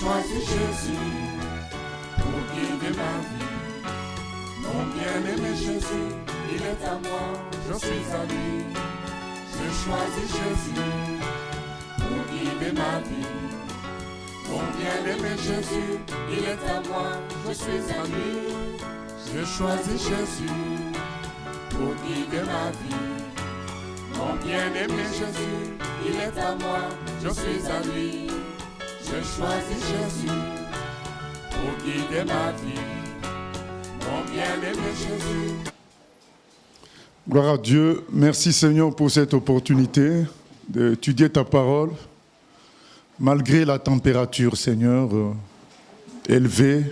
choisi Jésus pour guider ma vie. Mon bien-aimé Jésus, il est à moi, je suis à lui. J'ai choisi Jésus pour guider ma vie. Mon bien-aimé Jésus, il est à moi, je suis à lui. J'ai choisi Jésus pour guider ma vie. Mon bien-aimé Jésus, il est à moi, je suis à lui. J'ai choisi Jésus pour guider ma vie. Mon bien-aimé Jésus. Gloire à Dieu. Merci Seigneur pour cette opportunité d'étudier ta parole. Malgré la température, Seigneur, élevée,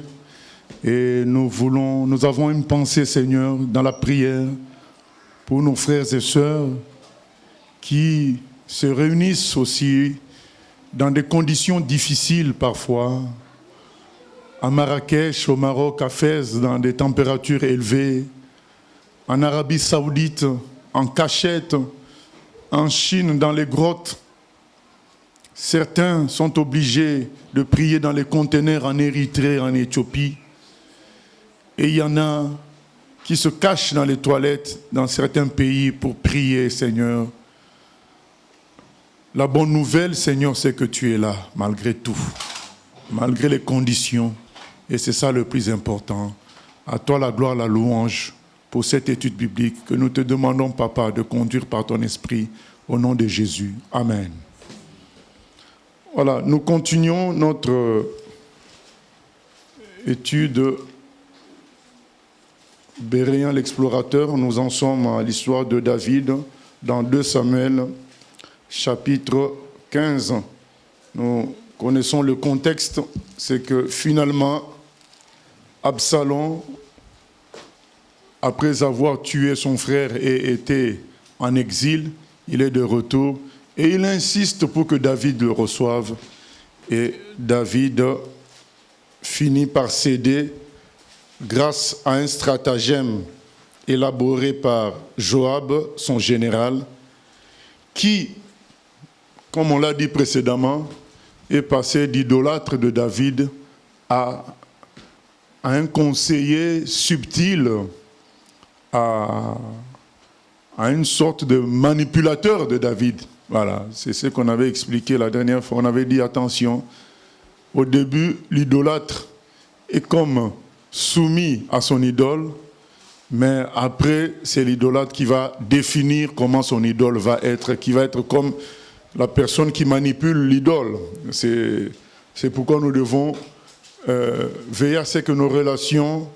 et nous avons une pensée, Seigneur, dans la prière pour nos frères et sœurs qui se réunissent aussi dans des conditions difficiles parfois, à Marrakech, au Maroc, à Fès, dans des températures élevées, en Arabie Saoudite, en cachette, en Chine, dans les grottes. Certains sont obligés de prier dans les conteneurs en Érythrée, en Éthiopie. Et il y en a qui se cachent dans les toilettes dans certains pays pour prier, Seigneur. La bonne nouvelle, Seigneur, c'est que tu es là, malgré tout, malgré les conditions. Et c'est ça le plus important. À toi la gloire, la louange pour cette étude biblique que nous te demandons, Papa, de conduire par ton esprit au nom de Jésus. Amen. Voilà, nous continuons notre étude Béréen l'explorateur. Nous en sommes à l'histoire de David dans 2 Samuel, chapitre 15. Nous connaissons le contexte, c'est que finalement, Absalom, après avoir tué son frère et été en exil, il est de retour et il insiste pour que David le reçoive. Et David finit par céder grâce à un stratagème élaboré par Joab, son général, qui, comme on l'a dit précédemment, est passé d'idolâtre de David à un conseiller subtil, à une sorte de manipulateur de David. Voilà, c'est ce qu'on avait expliqué la dernière fois. On avait dit, attention, au début, l'idolâtre est comme soumis à son idole, mais après, c'est l'idolâtre qui va définir comment son idole va être, qui va être comme la personne qui manipule l'idole. C'est pourquoi nous devons veiller à ce que nos relations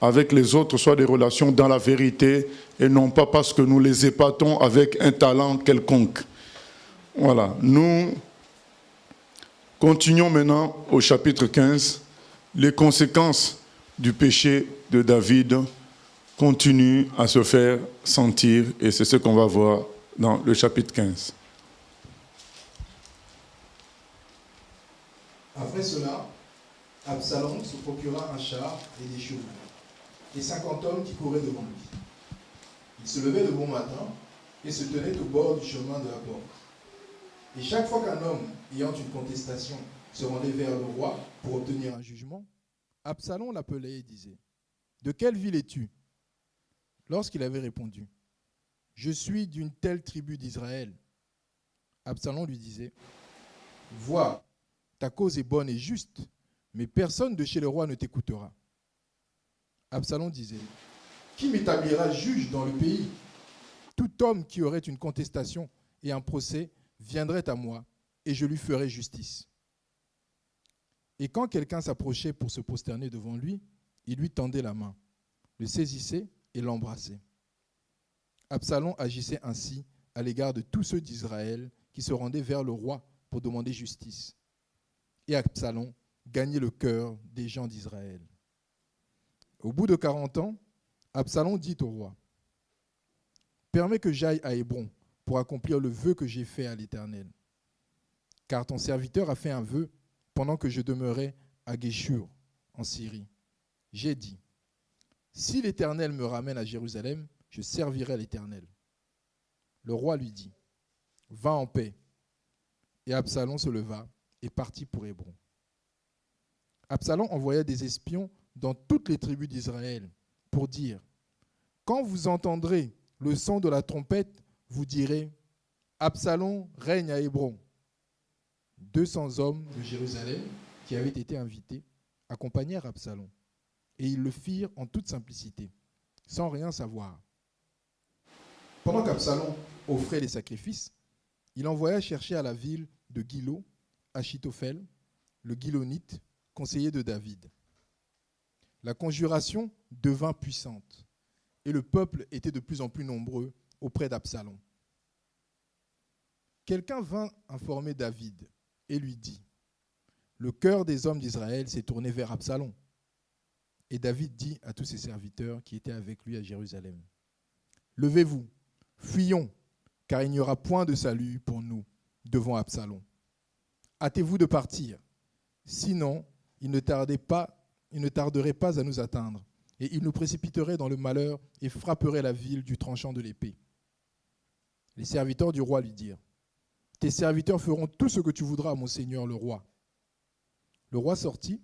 avec les autres soient des relations dans la vérité et non pas parce que nous les épatons avec un talent quelconque. Voilà, nous continuons maintenant au chapitre 15. Les conséquences du péché de David continuent à se faire sentir et c'est ce qu'on va voir dans le chapitre 15. Après cela, Absalom se procura un char et des chevaux, et 50 hommes qui couraient devant lui. Il se levait de bon matin et se tenait au bord du chemin de la porte. Et chaque fois qu'un homme ayant une contestation se rendait vers le roi pour obtenir un jugement, Absalom l'appelait et disait : « De quelle ville es-tu ? » Lorsqu'il avait répondu : « Je suis d'une telle tribu d'Israël. » Absalom lui disait : « Vois, ta cause est bonne et juste, mais personne de chez le roi ne t'écoutera. » Absalom disait : « Qui m'établira juge dans le pays ? Tout homme qui aurait une contestation et un procès viendrait à moi, et je lui ferai justice. » Et quand quelqu'un s'approchait pour se prosterner devant lui, il lui tendait la main, le saisissait et l'embrassait. Absalom agissait ainsi à l'égard de tous ceux d'Israël qui se rendaient vers le roi pour demander justice. Et Absalom gagnait le cœur des gens d'Israël. Au bout de 40 ans, Absalom dit au roi : « Permets que j'aille à Hébron pour accomplir le vœu que j'ai fait à l'Éternel. Car ton serviteur a fait un vœu pendant que je demeurais à Guéshur, en Syrie. J'ai dit : si l'Éternel me ramène à Jérusalem, je servirai l'Éternel. » Le roi lui dit : « Va en paix. » Et Absalom se leva et partit pour Hébron. Absalom envoya des espions dans toutes les tribus d'Israël pour dire « Quand vous entendrez le son de la trompette, vous direz « Absalom règne à Hébron ». 200 hommes de Jérusalem qui avaient été invités accompagnèrent Absalom, et ils le firent en toute simplicité, sans rien savoir. Pendant qu'Absalom offrait les sacrifices, il envoya chercher à la ville de Gilo Achitophel, le Gilonite, conseiller de David. La conjuration devint puissante, et le peuple était de plus en plus nombreux auprès d'Absalom. Quelqu'un vint informer David et lui dit « Le cœur des hommes d'Israël s'est tourné vers Absalom. » Et David dit à tous ses serviteurs qui étaient avec lui à Jérusalem « Levez-vous, fuyons, car il n'y aura point de salut pour nous devant Absalom. Hâtez-vous de partir, sinon il ne tarderait pas à nous atteindre, et il nous précipiterait dans le malheur et frapperait la ville du tranchant de l'épée. » Les serviteurs du roi lui dirent « Tes serviteurs feront tout ce que tu voudras, mon seigneur le roi. » Le roi sortit,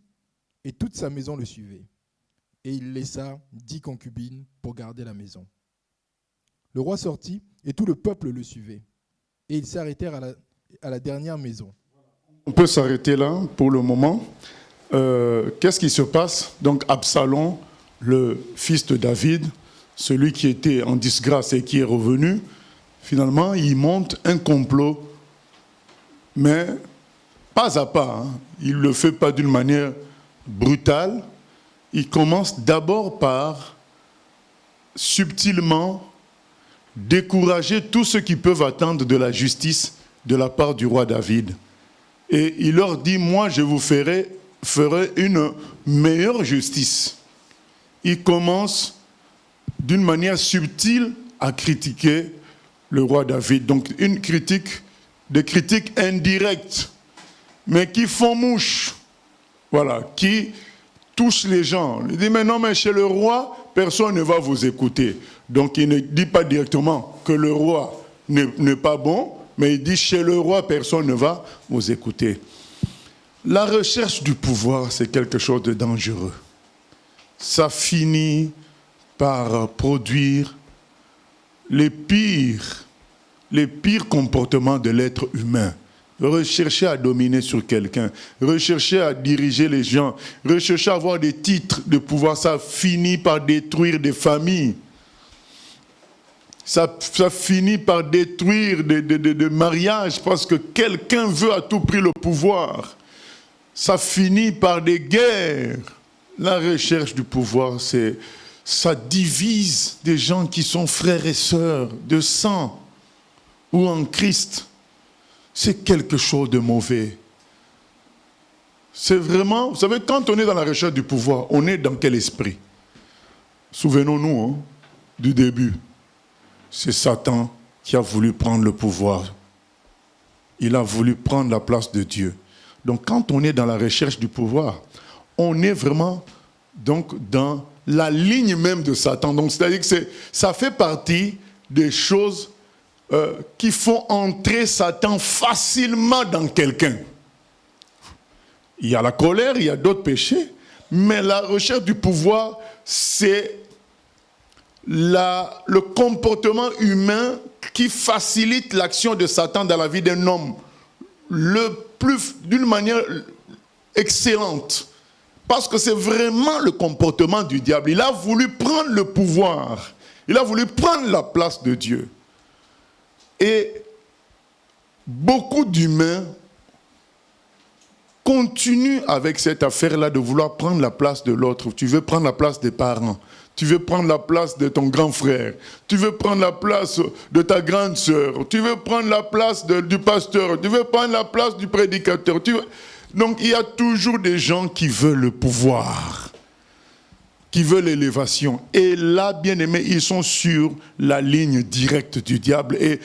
et toute sa maison le suivait, et il laissa 10 concubines pour garder la maison. Le roi sortit, et tout le peuple le suivait, et ils s'arrêtèrent à la dernière maison. On peut s'arrêter là pour le moment. Qu'est-ce qui se passe? Donc Absalom, le fils de David, celui qui était en disgrâce et qui est revenu, finalement, il monte un complot, mais pas à pas. Il ne le fait pas d'une manière brutale. Il commence d'abord par subtilement décourager tous ceux qui peuvent attendre de la justice de la part du roi David. Et il leur dit, moi je vous ferai une meilleure justice. Il commence d'une manière subtile à critiquer le roi David. Donc des critiques indirectes, mais qui font mouche, voilà, qui touchent les gens. Il dit, mais non, mais chez le roi, personne ne va vous écouter. Donc il ne dit pas directement que le roi n'est pas bon, mais il dit, chez le roi, personne ne va vous écouter. La recherche du pouvoir, c'est quelque chose de dangereux. Ça finit par produire les pires comportements de l'être humain. Rechercher à dominer sur quelqu'un, rechercher à diriger les gens, rechercher à avoir des titres de pouvoir, ça finit par détruire des familles. Ça finit par détruire des mariages parce que quelqu'un veut à tout prix le pouvoir. Ça finit par des guerres. La recherche du pouvoir, ça divise des gens qui sont frères et sœurs de sang ou en Christ. C'est quelque chose de mauvais. C'est vraiment, vous savez, quand on est dans la recherche du pouvoir, on est dans quel esprit? Souvenons-nous du début. C'est Satan qui a voulu prendre le pouvoir. Il a voulu prendre la place de Dieu. Donc quand on est dans la recherche du pouvoir, on est vraiment donc, dans la ligne même de Satan. Donc c'est-à-dire que ça fait partie des choses qui font entrer Satan facilement dans quelqu'un. Il y a la colère, il y a d'autres péchés, mais la recherche du pouvoir, c'est le comportement humain qui facilite l'action de Satan dans la vie d'un homme d'une manière excellente. Parce que c'est vraiment le comportement du diable. Il a voulu prendre le pouvoir. Il a voulu prendre la place de Dieu. Et beaucoup d'humains continuent avec cette affaire-là de vouloir prendre la place de l'autre. Tu veux prendre la place des parents. Tu veux prendre la place de ton grand frère. Tu veux prendre la place de ta grande sœur. Tu veux prendre la place du pasteur. Tu veux prendre la place du prédicateur. Donc il y a toujours des gens qui veulent le pouvoir, qui veulent l'élévation. Et là, bien aimés, ils sont sur la ligne directe du diable. Et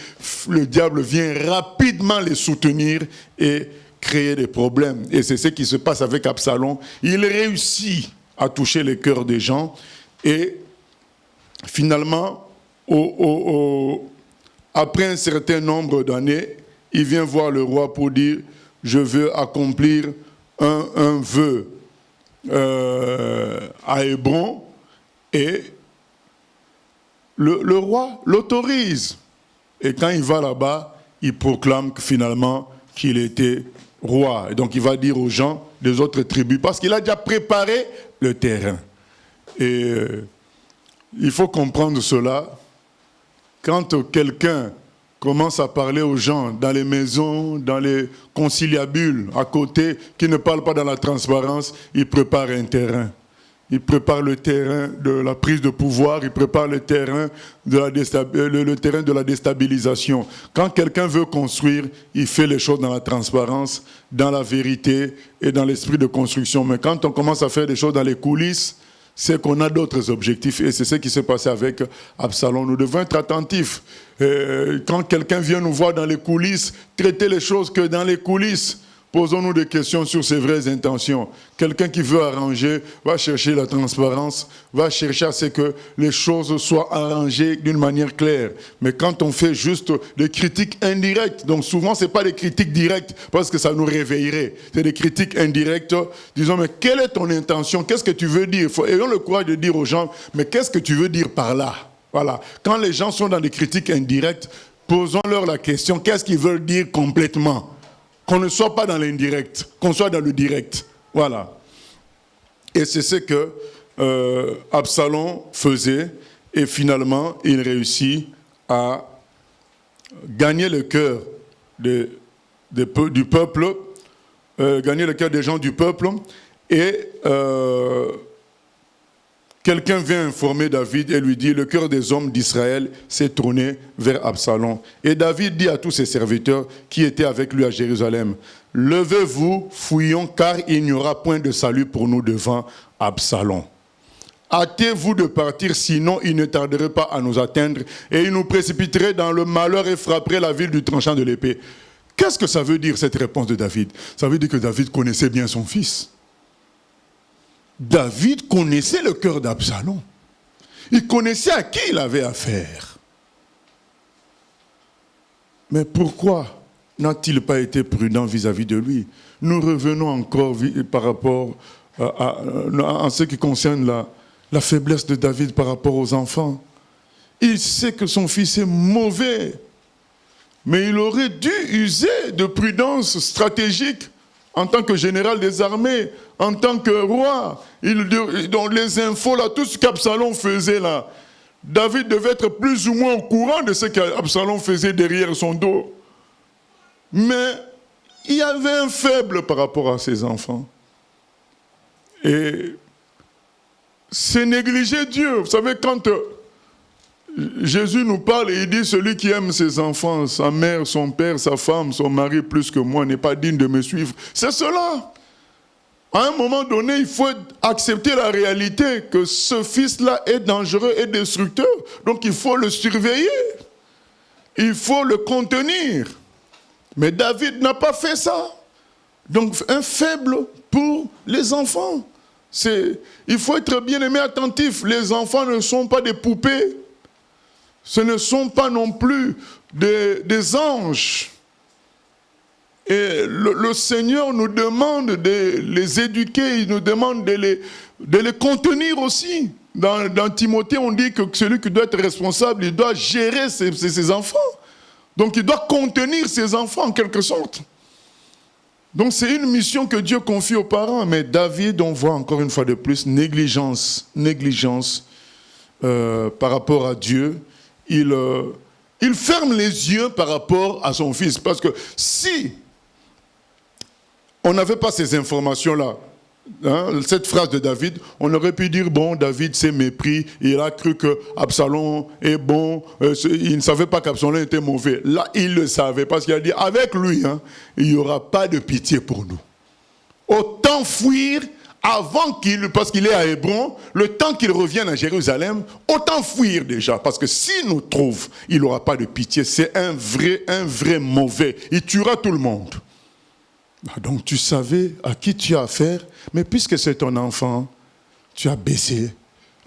le diable vient rapidement les soutenir et créer des problèmes. Et c'est ce qui se passe avec Absalom. Il réussit à toucher les cœurs des gens. Et finalement, après un certain nombre d'années, il vient voir le roi pour dire « Je veux accomplir un vœu. à Hébron et le roi l'autorise. Et quand il va là-bas, il proclame que finalement qu'il était roi. Et donc il va dire aux gens des autres tribus, parce qu'il a déjà préparé le terrain. Et il faut comprendre cela. Quand quelqu'un commence à parler aux gens dans les maisons, dans les conciliabules à côté, qui ne parlent pas dans la transparence, il prépare un terrain. Il prépare le terrain de la prise de pouvoir, il prépare le terrain de la déstabilisation. Quand quelqu'un veut construire, il fait les choses dans la transparence, dans la vérité et dans l'esprit de construction. Mais quand on commence à faire des choses dans les coulisses, c'est qu'on a d'autres objectifs. Et c'est ce qui s'est passé avec Absalom. Nous devons être attentifs. Quand quelqu'un vient nous voir dans les coulisses, traiter les choses que dans les coulisses. Posons-nous des questions sur ses vraies intentions. Quelqu'un qui veut arranger va chercher la transparence, va chercher à ce que les choses soient arrangées d'une manière claire. Mais quand on fait juste des critiques indirectes, donc souvent ce n'est pas des critiques directes parce que ça nous réveillerait. C'est des critiques indirectes. Disons, mais quelle est ton intention? Qu'est-ce que tu veux dire? Ayons le courage de dire aux gens, mais qu'est-ce que tu veux dire par là? Voilà. Quand les gens sont dans des critiques indirectes, posons-leur la question, qu'est-ce qu'ils veulent dire complètement? Qu'on ne soit pas dans l'indirect, qu'on soit dans le direct. Voilà. Et c'est ce que Absalom faisait. Et finalement, il réussit à gagner le cœur du peuple, gagner le cœur des gens du peuple. Et quelqu'un vient informer David et lui dit, le cœur des hommes d'Israël s'est tourné vers Absalom. Et David dit à tous ses serviteurs qui étaient avec lui à Jérusalem, levez-vous, fuyons, car il n'y aura point de salut pour nous devant Absalom. Hâtez-vous de partir, sinon il ne tarderait pas à nous atteindre et il nous précipiterait dans le malheur et frapperait la ville du tranchant de l'épée. Qu'est-ce que ça veut dire, cette réponse de David? Ça veut dire que David connaissait bien son fils. David connaissait le cœur d'Absalom. Il connaissait à qui il avait affaire. Mais pourquoi n'a-t-il pas été prudent vis-à-vis de lui? Nous revenons encore par rapport à ce qui concerne la faiblesse de David par rapport aux enfants. Il sait que son fils est mauvais, mais il aurait dû user de prudence stratégique en tant que général des armées, en tant que roi. Dans les infos, là, tout ce qu'Absalom faisait là, David devait être plus ou moins au courant de ce qu'Absalom faisait derrière son dos. Mais il y avait un faible par rapport à ses enfants. Et c'est négliger Dieu. Vous savez, quand Jésus nous parle et il dit, celui qui aime ses enfants, sa mère, son père, sa femme, son mari plus que moi n'est pas digne de me suivre. C'est cela. À un moment donné, il faut accepter la réalité que ce fils-là est dangereux et destructeur. Donc il faut le surveiller. Il faut le contenir. Mais David n'a pas fait ça. Donc un faible pour les enfants. Il faut être bien aimé, attentif. Les enfants ne sont pas des poupées. Ce ne sont pas non plus des anges. Et le Seigneur nous demande de les éduquer, il nous demande de les contenir aussi. Dans Timothée, on dit que celui qui doit être responsable, il doit gérer ses enfants. Donc il doit contenir ses enfants en quelque sorte. Donc c'est une mission que Dieu confie aux parents. Mais David, on voit encore une fois de plus, négligence par rapport à Dieu. Il ferme les yeux par rapport à son fils. Parce que si on n'avait pas ces informations-là, cette phrase de David, on aurait pu dire, bon, David s'est mépris, il a cru que Absalom est bon, il ne savait pas qu'Absalom était mauvais. Là, il le savait, parce qu'il a dit, avec lui, il n'y aura pas de pitié pour nous. Autant fuir avant parce qu'il est à Hébron, le temps qu'il revienne à Jérusalem, autant fuir déjà, parce que s'il nous trouve, il n'aura pas de pitié. C'est un vrai mauvais. Il tuera tout le monde. Donc tu savais à qui tu as affaire, mais puisque c'est ton enfant, tu as baissé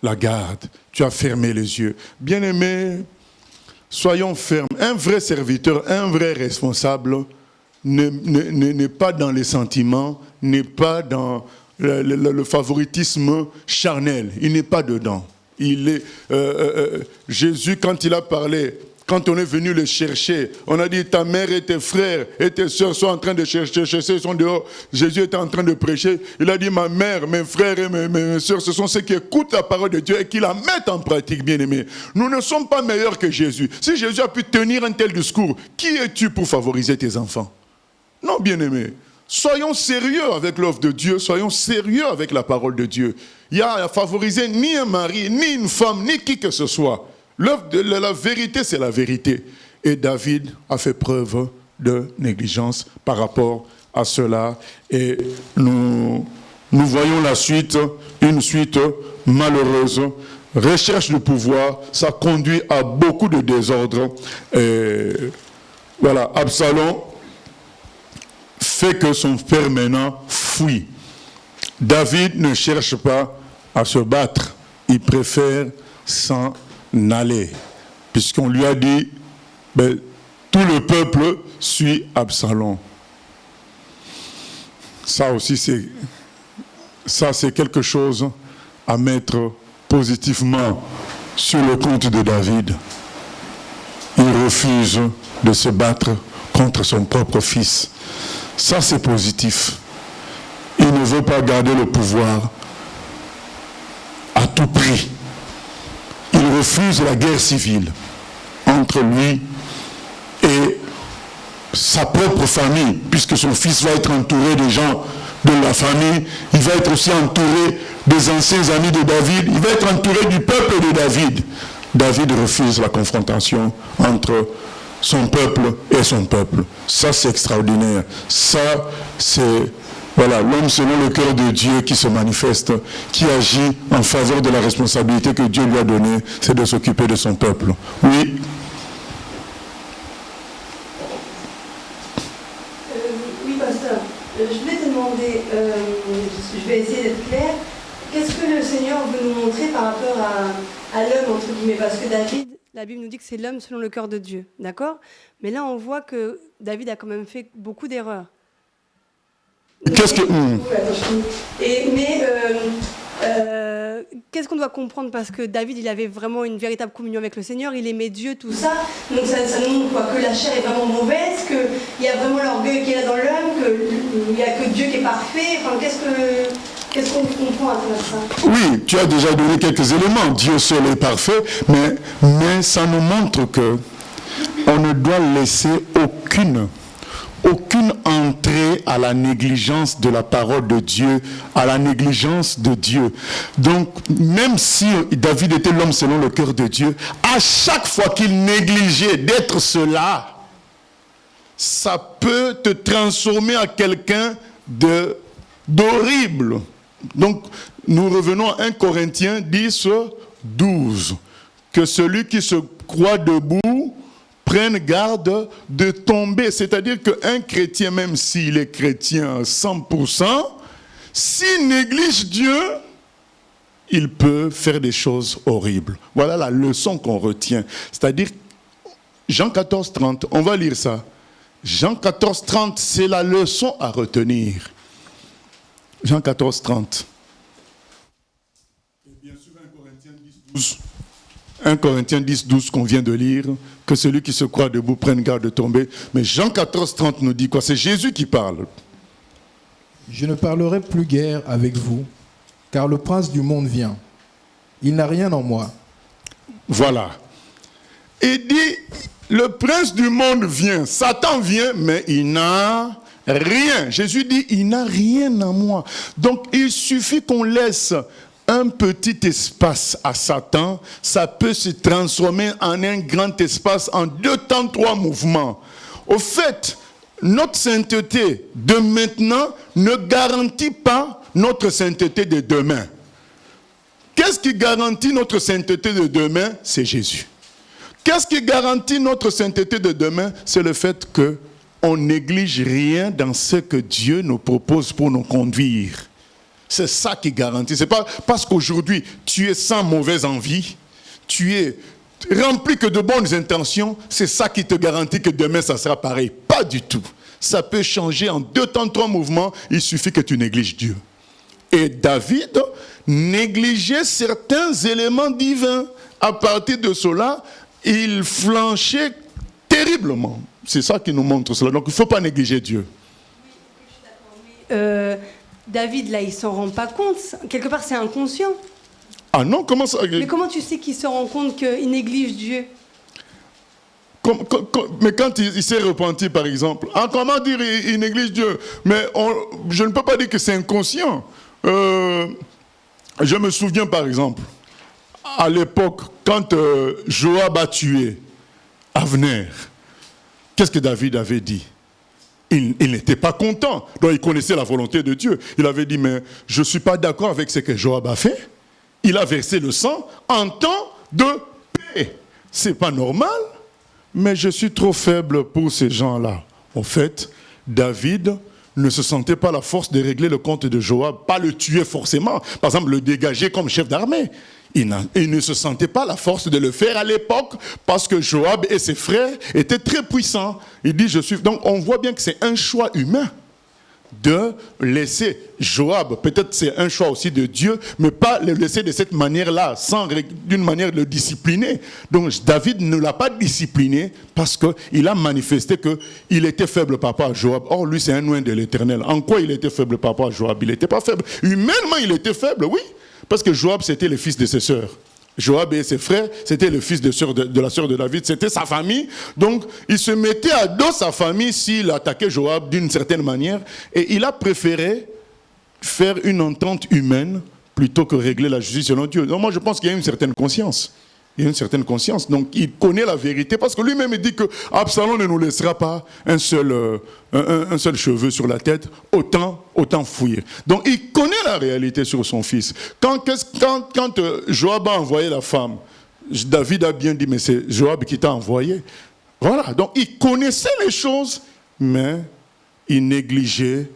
la garde, tu as fermé les yeux. Bien-aimés, soyons fermes. Un vrai serviteur, un vrai responsable n'est pas dans les sentiments, n'est pas dans le favoritisme charnel. Il n'est pas dedans. Jésus, quand il a parlé, quand on est venu le chercher, on a dit ta mère et tes frères et tes soeurs sont en train de chercher, ils sont dehors. Jésus était en train de prêcher. Il a dit ma mère, mes frères et mes soeurs, ce sont ceux qui écoutent la parole de Dieu et qui la mettent en pratique, bien-aimés. Nous ne sommes pas meilleurs que Jésus. Si Jésus a pu tenir un tel discours, qui es-tu pour favoriser tes enfants? Non, bien-aimés. Soyons sérieux avec l'œuvre de Dieu, soyons sérieux avec la parole de Dieu. Il y a à favoriser ni un mari, ni une femme, ni qui que ce soit. L'œuvre de la vérité, c'est la vérité. Et David a fait preuve de négligence par rapport à cela. Et nous voyons la suite, une suite malheureuse. Recherche du pouvoir, ça conduit à beaucoup de désordre. Et voilà, Absalom fait que son père maintenant fuit. David ne cherche pas à se battre. Il préfère s'en aller. Puisqu'on lui a dit, tout le peuple suit Absalom. Ça aussi, c'est quelque chose à mettre positivement sur le compte de David. Il refuse de se battre contre son propre fils. Ça, c'est positif. Il ne veut pas garder le pouvoir à tout prix. Il refuse la guerre civile entre lui et sa propre famille, puisque son fils va être entouré des gens de la famille. Il va être aussi entouré des anciens amis de David. Il va être entouré du peuple de David. David refuse la confrontation entre son peuple et son peuple. Ça, c'est extraordinaire. Ça, c'est l'homme selon le cœur de Dieu qui se manifeste, qui agit en faveur de la responsabilité que Dieu lui a donnée, c'est de s'occuper de son peuple. Oui. Oui, pasteur. Je voulais te demander, je vais essayer d'être clair, qu'est-ce que le Seigneur veut nous montrer par rapport à l'homme, entre guillemets? Parce que David, la Bible nous dit que c'est l'homme selon le cœur de Dieu, d'accord? Mais là, on voit que David a quand même fait beaucoup d'erreurs. Qu'est-ce que... Qu'est-ce qu'on doit comprendre? Parce que David, il avait vraiment une véritable communion avec le Seigneur, il aimait Dieu, tout ça. Donc ça nous montre quoi? Que la chair est vraiment mauvaise, qu'il y a vraiment l'orgueil qu'il y a dans l'homme, qu'il n'y a que Dieu qui est parfait. Enfin, qu'est-ce qu'on comprend à travers ça? Oui, tu as déjà donné quelques éléments. Dieu seul est parfait, mais ça nous montre que on ne doit laisser aucune entrée à la négligence de la parole de Dieu, à la négligence de Dieu. Donc, même si David était l'homme selon le cœur de Dieu, à chaque fois qu'il négligeait d'être cela, ça peut te transformer en quelqu'un d'horrible. Donc, nous revenons à 1 Corinthiens 10, 12. Que celui qui se croit debout prenne garde de tomber. C'est-à-dire qu'un chrétien, même s'il est chrétien à 100%, s'il néglige Dieu, il peut faire des choses horribles. Voilà la leçon qu'on retient. C'est-à-dire, Jean 14, 30, on va lire ça. Jean 14, 30, c'est la leçon à retenir. Jean 14, 30. Et bien sûr, 1 Corinthiens 10, 12. 1 Corinthiens 10, 12 qu'on vient de lire, que celui qui se croit debout prenne garde de tomber. Mais Jean 14, 30 nous dit quoi? C'est Jésus qui parle. Je ne parlerai plus guère avec vous, car le prince du monde vient. Il n'a rien en moi. Voilà. Il dit, le prince du monde vient. Satan vient, mais il n'a rien. Jésus dit, il n'a rien en moi. Donc, il suffit qu'on laisse un petit espace à Satan, ça peut se transformer en un grand espace en 2 temps, 3 mouvements. Au fait, notre sainteté de maintenant ne garantit pas notre sainteté de demain. Qu'est-ce qui garantit notre sainteté de demain? C'est Jésus. Qu'est-ce qui garantit notre sainteté de demain? C'est le fait qu'on néglige rien dans ce que Dieu nous propose pour nous conduire. C'est ça qui garantit. C'est pas parce qu'aujourd'hui, tu es sans mauvaise envie, tu es rempli que de bonnes intentions, c'est ça qui te garantit que demain, ça sera pareil. Pas du tout. Ça peut changer en 2 temps, 3 mouvements, il suffit que tu négliges Dieu. Et David négligeait certains éléments divins. À partir de cela, il flanchait terriblement. C'est ça qui nous montre cela. Donc il ne faut pas négliger Dieu. David, là, il ne s'en rend pas compte. Quelque part, c'est inconscient. Ah non, comment ça? Mais comment tu sais qu'il se rend compte qu'il néglige Dieu? Mais quand il s'est repenti, par exemple, comment dire il néglige Dieu? Mais je ne peux pas dire que c'est inconscient. Je me souviens, par exemple, à l'époque, quand Joab a tué Avner, qu'est-ce que David avait dit? Il n'était pas content. Donc il connaissait la volonté de Dieu. Il avait dit, mais je ne suis pas d'accord avec ce que Joab a fait. Il a versé le sang en temps de paix. Ce n'est pas normal, mais je suis trop faible pour ces gens-là. En fait, David ne se sentait pas la force de régler le compte de Joab, pas le tuer forcément, par exemple le dégager comme chef d'armée. Il ne se sentait pas la force de le faire à l'époque parce que Joab et ses frères étaient très puissants. Il dit, Donc on voit bien que c'est un choix humain de laisser Joab, peut-être c'est un choix aussi de Dieu, mais pas le laisser de cette manière-là, d'une manière de le discipliner. Donc David ne l'a pas discipliné parce qu'il a manifesté qu'il était faible par rapport à Joab. Or lui c'est un oint de l'Éternel. En quoi il était faible par rapport à Joab? Il n'était pas faible. Humainement il était faible, oui. Parce que Joab, c'était le fils de ses sœurs. Joab et ses frères, c'était le fils de la sœur de David, c'était sa famille. Donc, il se mettait à dos sa famille s'il attaquait Joab d'une certaine manière. Et il a préféré faire une entente humaine plutôt que régler la justice selon Dieu. Donc, moi, je pense qu'il y a une certaine conscience. Il y a une certaine conscience. Donc, il connaît la vérité parce que lui-même dit que Absalom ne nous laissera pas un seul cheveu sur la tête, autant fouiller. Donc, il connaît la réalité sur son fils. Quand Joab a envoyé la femme, David a bien dit, mais c'est Joab qui t'a envoyé. Voilà. Donc, il connaissait les choses, mais il négligeait.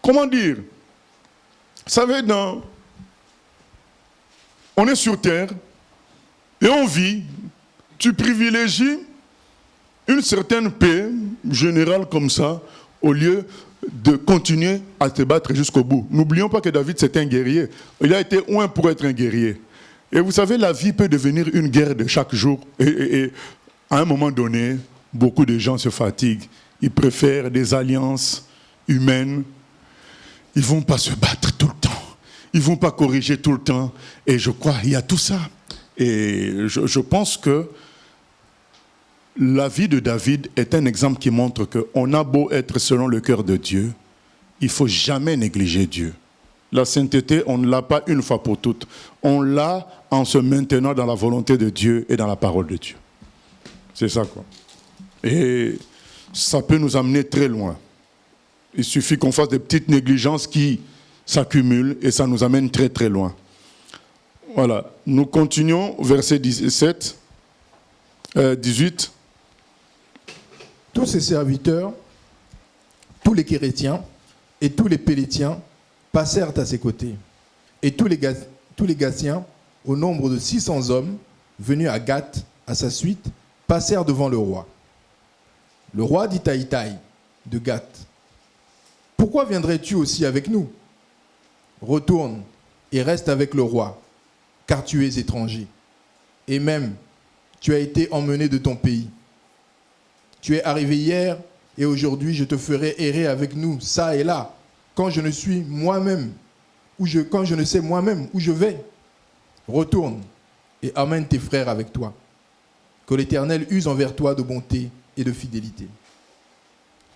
Comment dire? Vous savez, on est sur terre. Et on vit, tu privilégies une certaine paix générale comme ça, au lieu de continuer à te battre jusqu'au bout. N'oublions pas que David, c'était un guerrier. Il a été oint pour être un guerrier. Et vous savez, la vie peut devenir une guerre de chaque jour. Et à un moment donné, beaucoup de gens se fatiguent. Ils préfèrent des alliances humaines. Ils ne vont pas se battre tout le temps. Ils ne vont pas corriger tout le temps. Et je crois qu'il y a tout ça. Et je pense que la vie de David est un exemple qui montre qu'on a beau être selon le cœur de Dieu, il ne faut jamais négliger Dieu. La sainteté, on ne l'a pas une fois pour toutes. On l'a en se maintenant dans la volonté de Dieu et dans la parole de Dieu. C'est ça, quoi. Et ça peut nous amener très loin. Il suffit qu'on fasse des petites négligences qui s'accumulent et ça nous amène très très loin. Voilà, nous continuons, verset 18. Tous ses serviteurs, tous les Kérétiens et tous les Pélétiens passèrent à ses côtés. Et tous les Gatiens, au nombre de 600 hommes, venus à Gath, à sa suite, passèrent devant le roi. Le roi dit à Itaï, de Gath, « Pourquoi viendrais-tu aussi avec nous? Retourne et reste avec le roi, car tu es étranger. Et même, tu as été emmené de ton pays. Tu es arrivé hier, et aujourd'hui je te ferai errer avec nous, ça et là, quand je ne sais moi-même où je vais. Retourne et amène tes frères avec toi. Que l'Éternel use envers toi de bonté et de fidélité. »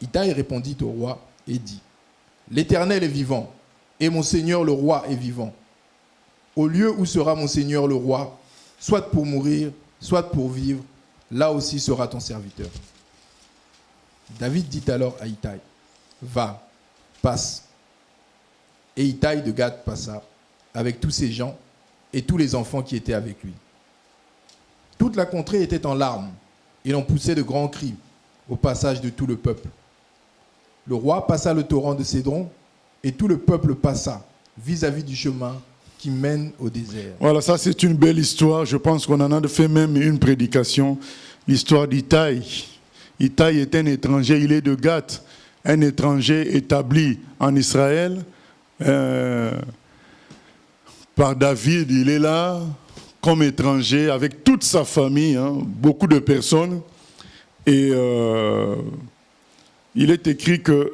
Itaï répondit au roi et dit, « L'Éternel est vivant, et mon Seigneur le roi est vivant. Au lieu où sera mon Seigneur le roi, soit pour mourir, soit pour vivre, là aussi sera ton serviteur. » David dit alors à Itaï, « Va, passe. » Et Itaï de Gath passa, avec tous ses gens et tous les enfants qui étaient avec lui. Toute la contrée était en larmes, et l'on poussait de grands cris au passage de tout le peuple. Le roi passa le torrent de Cédron, et tout le peuple passa vis-à-vis du chemin qui mène au désert. Voilà, ça c'est une belle histoire. Je pense qu'on en a fait même une prédication. L'histoire d'Itaï. Itaï est un étranger, il est de Gath, un étranger établi en Israël, par David. Il est là comme étranger avec toute sa famille, beaucoup de personnes. Et il est écrit que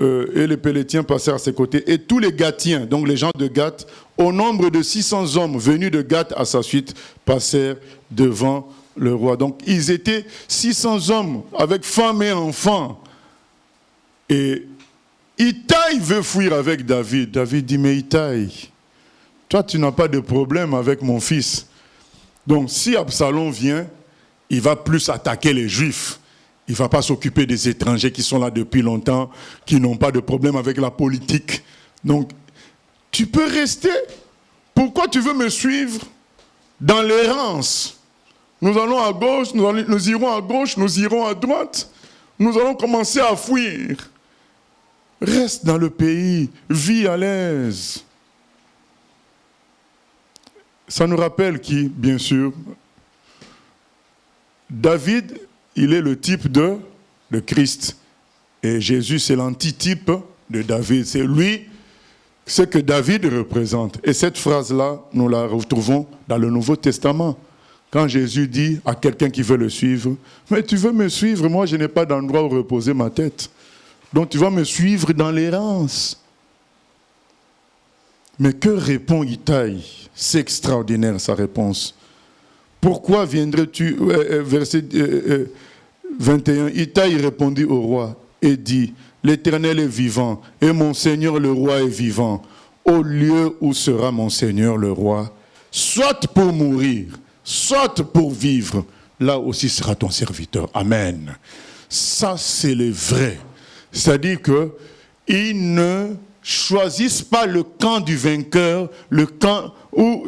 et les Pélétiens passèrent à ses côtés. Et tous les Gatiens, donc les gens de Gath, au nombre de 600 hommes venus de Gath à sa suite, passèrent devant le roi. Donc ils étaient 600 hommes avec femmes et enfants. Et Itaï veut fuir avec David. David dit, mais Itaï, toi tu n'as pas de problème avec mon fils. Donc si Absalom vient, il va plus attaquer les Juifs. Il ne va pas s'occuper des étrangers qui sont là depuis longtemps, qui n'ont pas de problème avec la politique. Donc, tu peux rester. Pourquoi tu veux me suivre dans l'errance? Nous allons à gauche, nous irons à gauche, nous irons à droite. Nous allons commencer à fuir. Reste dans le pays, vis à l'aise. Ça nous rappelle qui, bien sûr? David, il est le type de Christ. Et Jésus, c'est l'antitype de David. C'est lui, ce que David représente. Et cette phrase-là, nous la retrouvons dans le Nouveau Testament. Quand Jésus dit à quelqu'un qui veut le suivre, « Mais tu veux me suivre, moi je n'ai pas d'endroit où reposer ma tête. Donc tu vas me suivre dans l'errance. » Mais que répond Itaï? C'est extraordinaire sa réponse. Pourquoi viendrais-tu, verset 21, Itaï répondit au roi et dit, l'Éternel est vivant et mon Seigneur le roi est vivant. Au lieu où sera mon Seigneur le roi, soit pour mourir, soit pour vivre, là aussi sera ton serviteur. Amen. Ça, c'est le vrai. C'est-à-dire qu'ils ne choisissent pas le camp du vainqueur, le camp où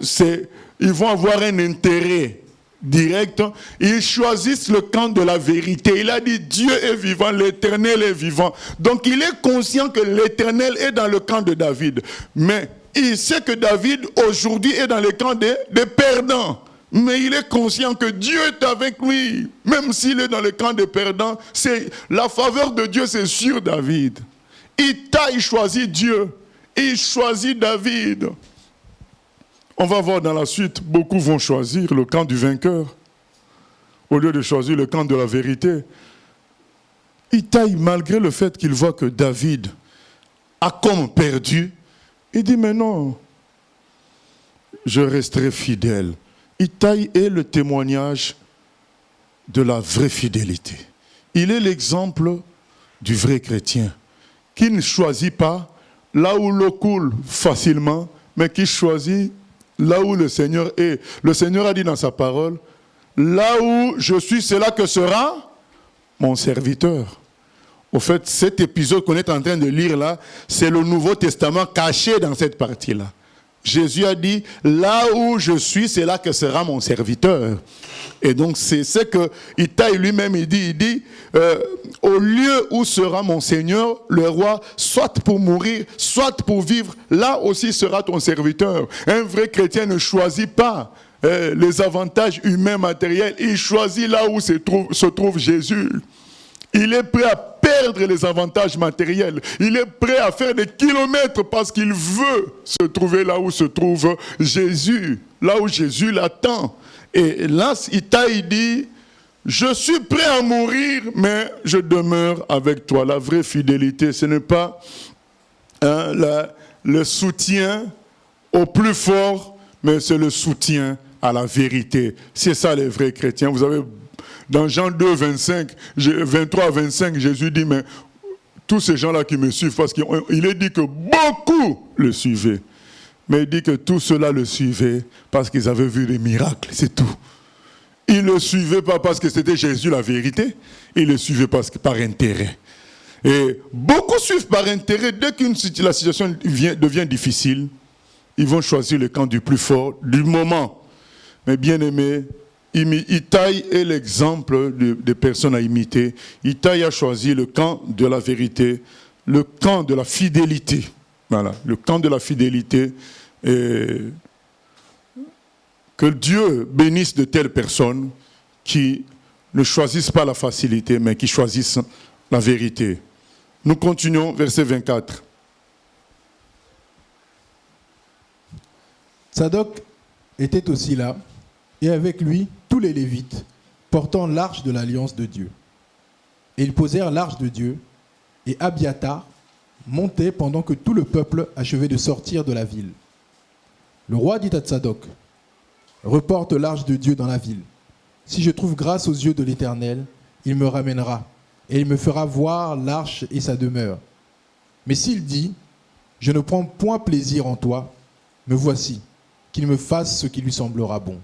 ils vont avoir un intérêt direct. Ils choisissent le camp de la vérité. Il a dit Dieu est vivant, l'Éternel est vivant. Donc il est conscient que l'Éternel est dans le camp de David. Mais il sait que David aujourd'hui est dans le camp des perdants. Mais il est conscient que Dieu est avec lui. Même s'il est dans le camp des perdants, la faveur de Dieu, c'est sur David. Itaï choisit Dieu. Il choisit David. On va voir dans la suite, beaucoup vont choisir le camp du vainqueur au lieu de choisir le camp de la vérité. Itaï, malgré le fait qu'il voit que David a comme perdu, il dit, mais non, je resterai fidèle. Itaï est le témoignage de la vraie fidélité. Il est l'exemple du vrai chrétien qui ne choisit pas là où l'eau coule facilement, mais qui choisit là où le Seigneur est. Le Seigneur a dit dans sa parole, là où je suis, c'est là que sera mon serviteur. Au fait, cet épisode qu'on est en train de lire là, c'est le Nouveau Testament caché dans cette partie-là. Jésus a dit, là où je suis, c'est là que sera mon serviteur. Et donc, c'est ce que Itaï lui-même, il dit, au lieu où sera mon Seigneur, le roi, soit pour mourir, soit pour vivre, là aussi sera ton serviteur. Un vrai chrétien ne choisit pas les avantages humains matériels, il choisit là où se trouve Jésus. Il est prêt à perdre les avantages matériels. Il est prêt à faire des kilomètres parce qu'il veut se trouver là où se trouve Jésus, là où Jésus l'attend. Et là, Itaï dit, je suis prêt à mourir, mais je demeure avec toi. La vraie fidélité, ce n'est pas le soutien au plus fort, mais c'est le soutien à la vérité. C'est ça les vrais chrétiens. Vous avez dans Jean 2, 23 à 25, Jésus dit, mais tous ces gens-là qui me suivent, parce qu'il est dit que beaucoup le suivaient. Mais il dit que tous ceux-là le suivaient parce qu'ils avaient vu des miracles, c'est tout. Ils ne le suivaient pas parce que c'était Jésus la vérité, ils le suivaient par intérêt. Et beaucoup suivent par intérêt. Dès que la situation devient difficile, ils vont choisir le camp du plus fort, du moment. Mais bien aimé, Itaï est l'exemple des personnes à imiter. Itaï a choisi le camp de la vérité, le camp de la fidélité. Voilà, le camp de la fidélité. Et que Dieu bénisse de telles personnes qui ne choisissent pas la facilité, mais qui choisissent la vérité. Nous continuons, verset 24. Tsadok était aussi là, et avec lui tous les Lévites, portant l'arche de l'alliance de Dieu. Et ils posèrent l'arche de Dieu, et Abiathar montait pendant que tout le peuple achevait de sortir de la ville. Le roi dit à Tsadok, « Reporte l'arche de Dieu dans la ville. Si je trouve grâce aux yeux de l'Éternel, il me ramènera, et il me fera voir l'arche et sa demeure. Mais s'il dit, « Je ne prends point plaisir en toi, me voici, qu'il me fasse ce qui lui semblera bon. »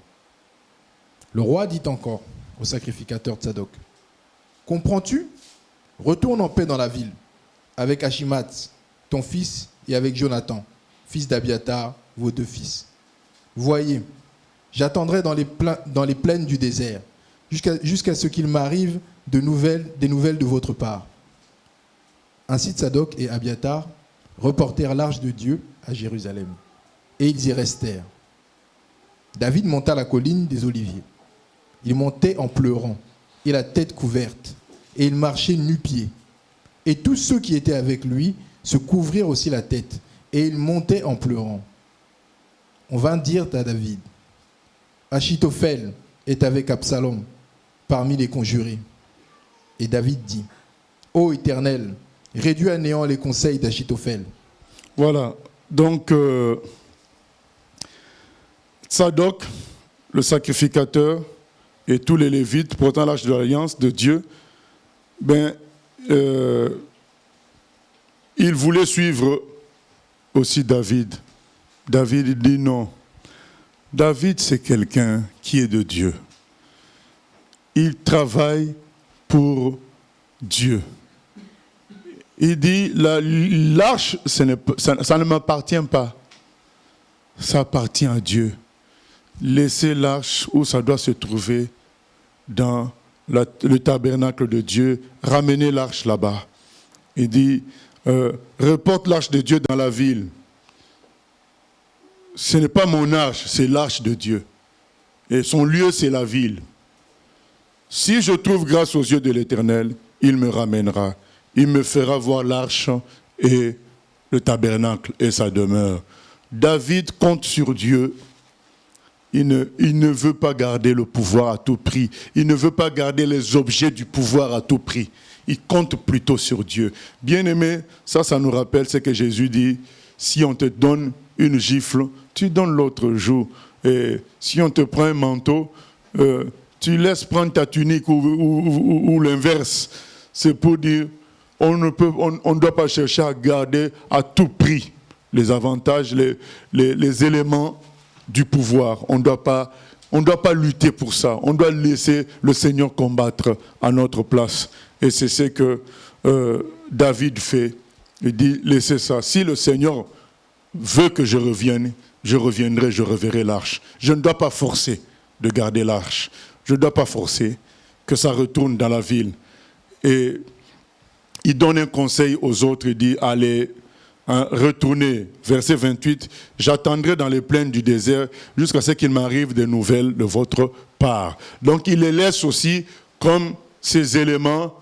Le roi dit encore au sacrificateur Tsadok, « Comprends-tu? Retourne en paix dans la ville, avec Achimat, ton fils, et avec Jonathan, fils d'Abiathar, vos 2 fils. Voyez, j'attendrai dans les plaines du désert, jusqu'à ce qu'il m'arrive des nouvelles de votre part. » Ainsi Tsadok et Abiathar reportèrent l'arche de Dieu à Jérusalem, et ils y restèrent. David monta la colline des Oliviers. Il montait en pleurant, et la tête couverte, et il marchait nu-pieds. Et tous ceux qui étaient avec lui se couvrirent aussi la tête, et il montait en pleurant. On vint dire à David, « Achitophel est avec Absalom, parmi les conjurés. » Et David dit, « Ô Éternel, réduis à néant les conseils d'Achitophel. » Voilà, donc Tsadok, le sacrificateur, et tous les Lévites portant l'arche de l'alliance de Dieu, ils voulaient suivre aussi David. David dit non. David, c'est quelqu'un qui est de Dieu. Il travaille pour Dieu. Il dit, l'arche, ça ne m'appartient pas. Ça appartient à Dieu. Laissez l'arche où ça doit se trouver dans le tabernacle de Dieu. Ramenez l'arche là-bas. Il dit, reporte l'arche de Dieu dans la ville. Ce n'est pas mon arche, c'est l'arche de Dieu. Et son lieu, c'est la ville. Si je trouve grâce aux yeux de l'Éternel, il me ramènera. Il me fera voir l'arche et le tabernacle et sa demeure. David compte sur Dieu. Il ne veut pas garder le pouvoir à tout prix. Il ne veut pas garder les objets du pouvoir à tout prix. Il compte plutôt sur Dieu. Bien-aimé, ça nous rappelle ce que Jésus dit. Si on te donne une gifle, tu donnes l'autre joue. Et si on te prend un manteau, tu laisses prendre ta tunique ou l'inverse. C'est pour dire, on ne doit pas chercher à garder à tout prix les avantages, les éléments du pouvoir. On ne doit pas lutter pour ça. On doit laisser le Seigneur combattre à notre place. Et c'est ce que David fait. Il dit, laissez ça. Si le Seigneur veut que je revienne, je reviendrai, je reverrai l'arche. Je ne dois pas forcer de garder l'arche. Je ne dois pas forcer que ça retourne dans la ville. Et il donne un conseil aux autres, il dit, allez, retournez. Verset 28, j'attendrai dans les plaines du désert jusqu'à ce qu'il m'arrive des nouvelles de votre part. Donc il les laisse aussi comme ces éléments.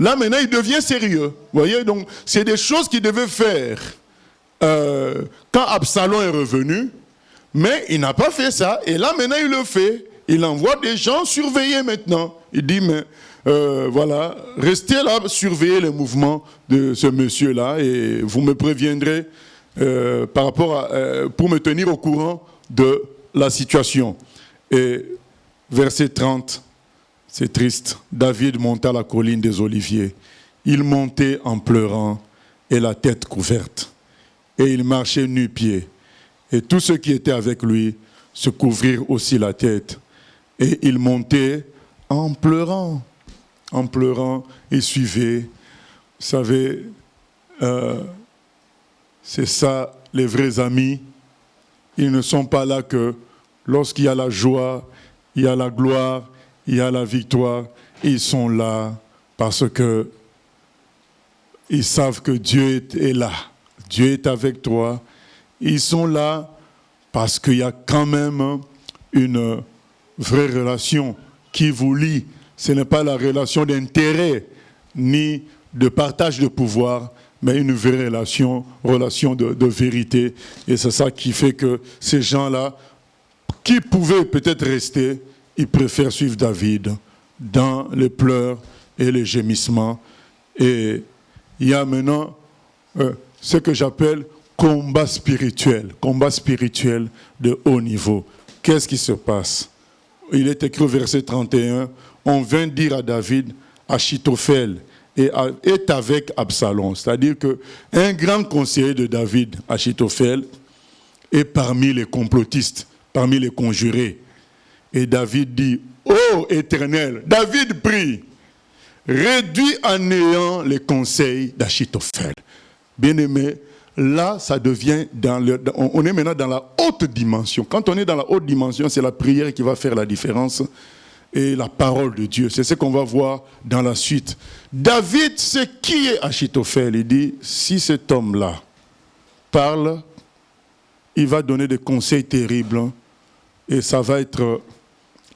Là maintenant il devient sérieux. Vous voyez, donc c'est des choses qu'il devait faire quand Absalom est revenu, mais il n'a pas fait ça. Et là maintenant il le fait. Il envoie des gens surveiller maintenant. Il dit, mais voilà, restez là, surveillez les mouvements de ce monsieur-là et vous me préviendrez par rapport pour me tenir au courant de la situation. Et verset 30, c'est triste. David monta la colline des Oliviers. Il montait en pleurant et la tête couverte. Et il marchait nu-pieds. Et tous ceux qui étaient avec lui se couvrirent aussi la tête. Et il montait en pleurant. En pleurant, il suivait. Vous savez, c'est ça, les vrais amis. Ils ne sont pas là que lorsqu'il y a la joie, il y a la gloire, il y a la victoire. Ils sont là parce que ils savent que Dieu est là. Dieu est avec toi. Ils sont là parce qu'il y a quand même une vraie relation qui vous lie. Ce n'est pas la relation d'intérêt ni de partage de pouvoir, mais une vraie relation de vérité. Et c'est ça qui fait que ces gens-là, qui pouvaient peut-être rester, ils préfèrent suivre David dans les pleurs et les gémissements. Et il y a maintenant ce que j'appelle combat spirituel de haut niveau. Qu'est-ce qui se passe? Il est écrit au verset 31, on vint dire à David, Achitophel est avec Absalom. C'est-à-dire qu'un grand conseiller de David, Achitophel, est parmi les complotistes, parmi les conjurés. Et David dit, ô Éternel, David prie, réduis à néant les conseils d'Achitophel. Bien-aimé, là, ça devient, on est maintenant dans la haute dimension. Quand on est dans la haute dimension, c'est la prière qui va faire la différence et la parole de Dieu. C'est ce qu'on va voir dans la suite. David sait qui est Achitophel. Il dit, si cet homme-là parle, il va donner des conseils terribles et ça va être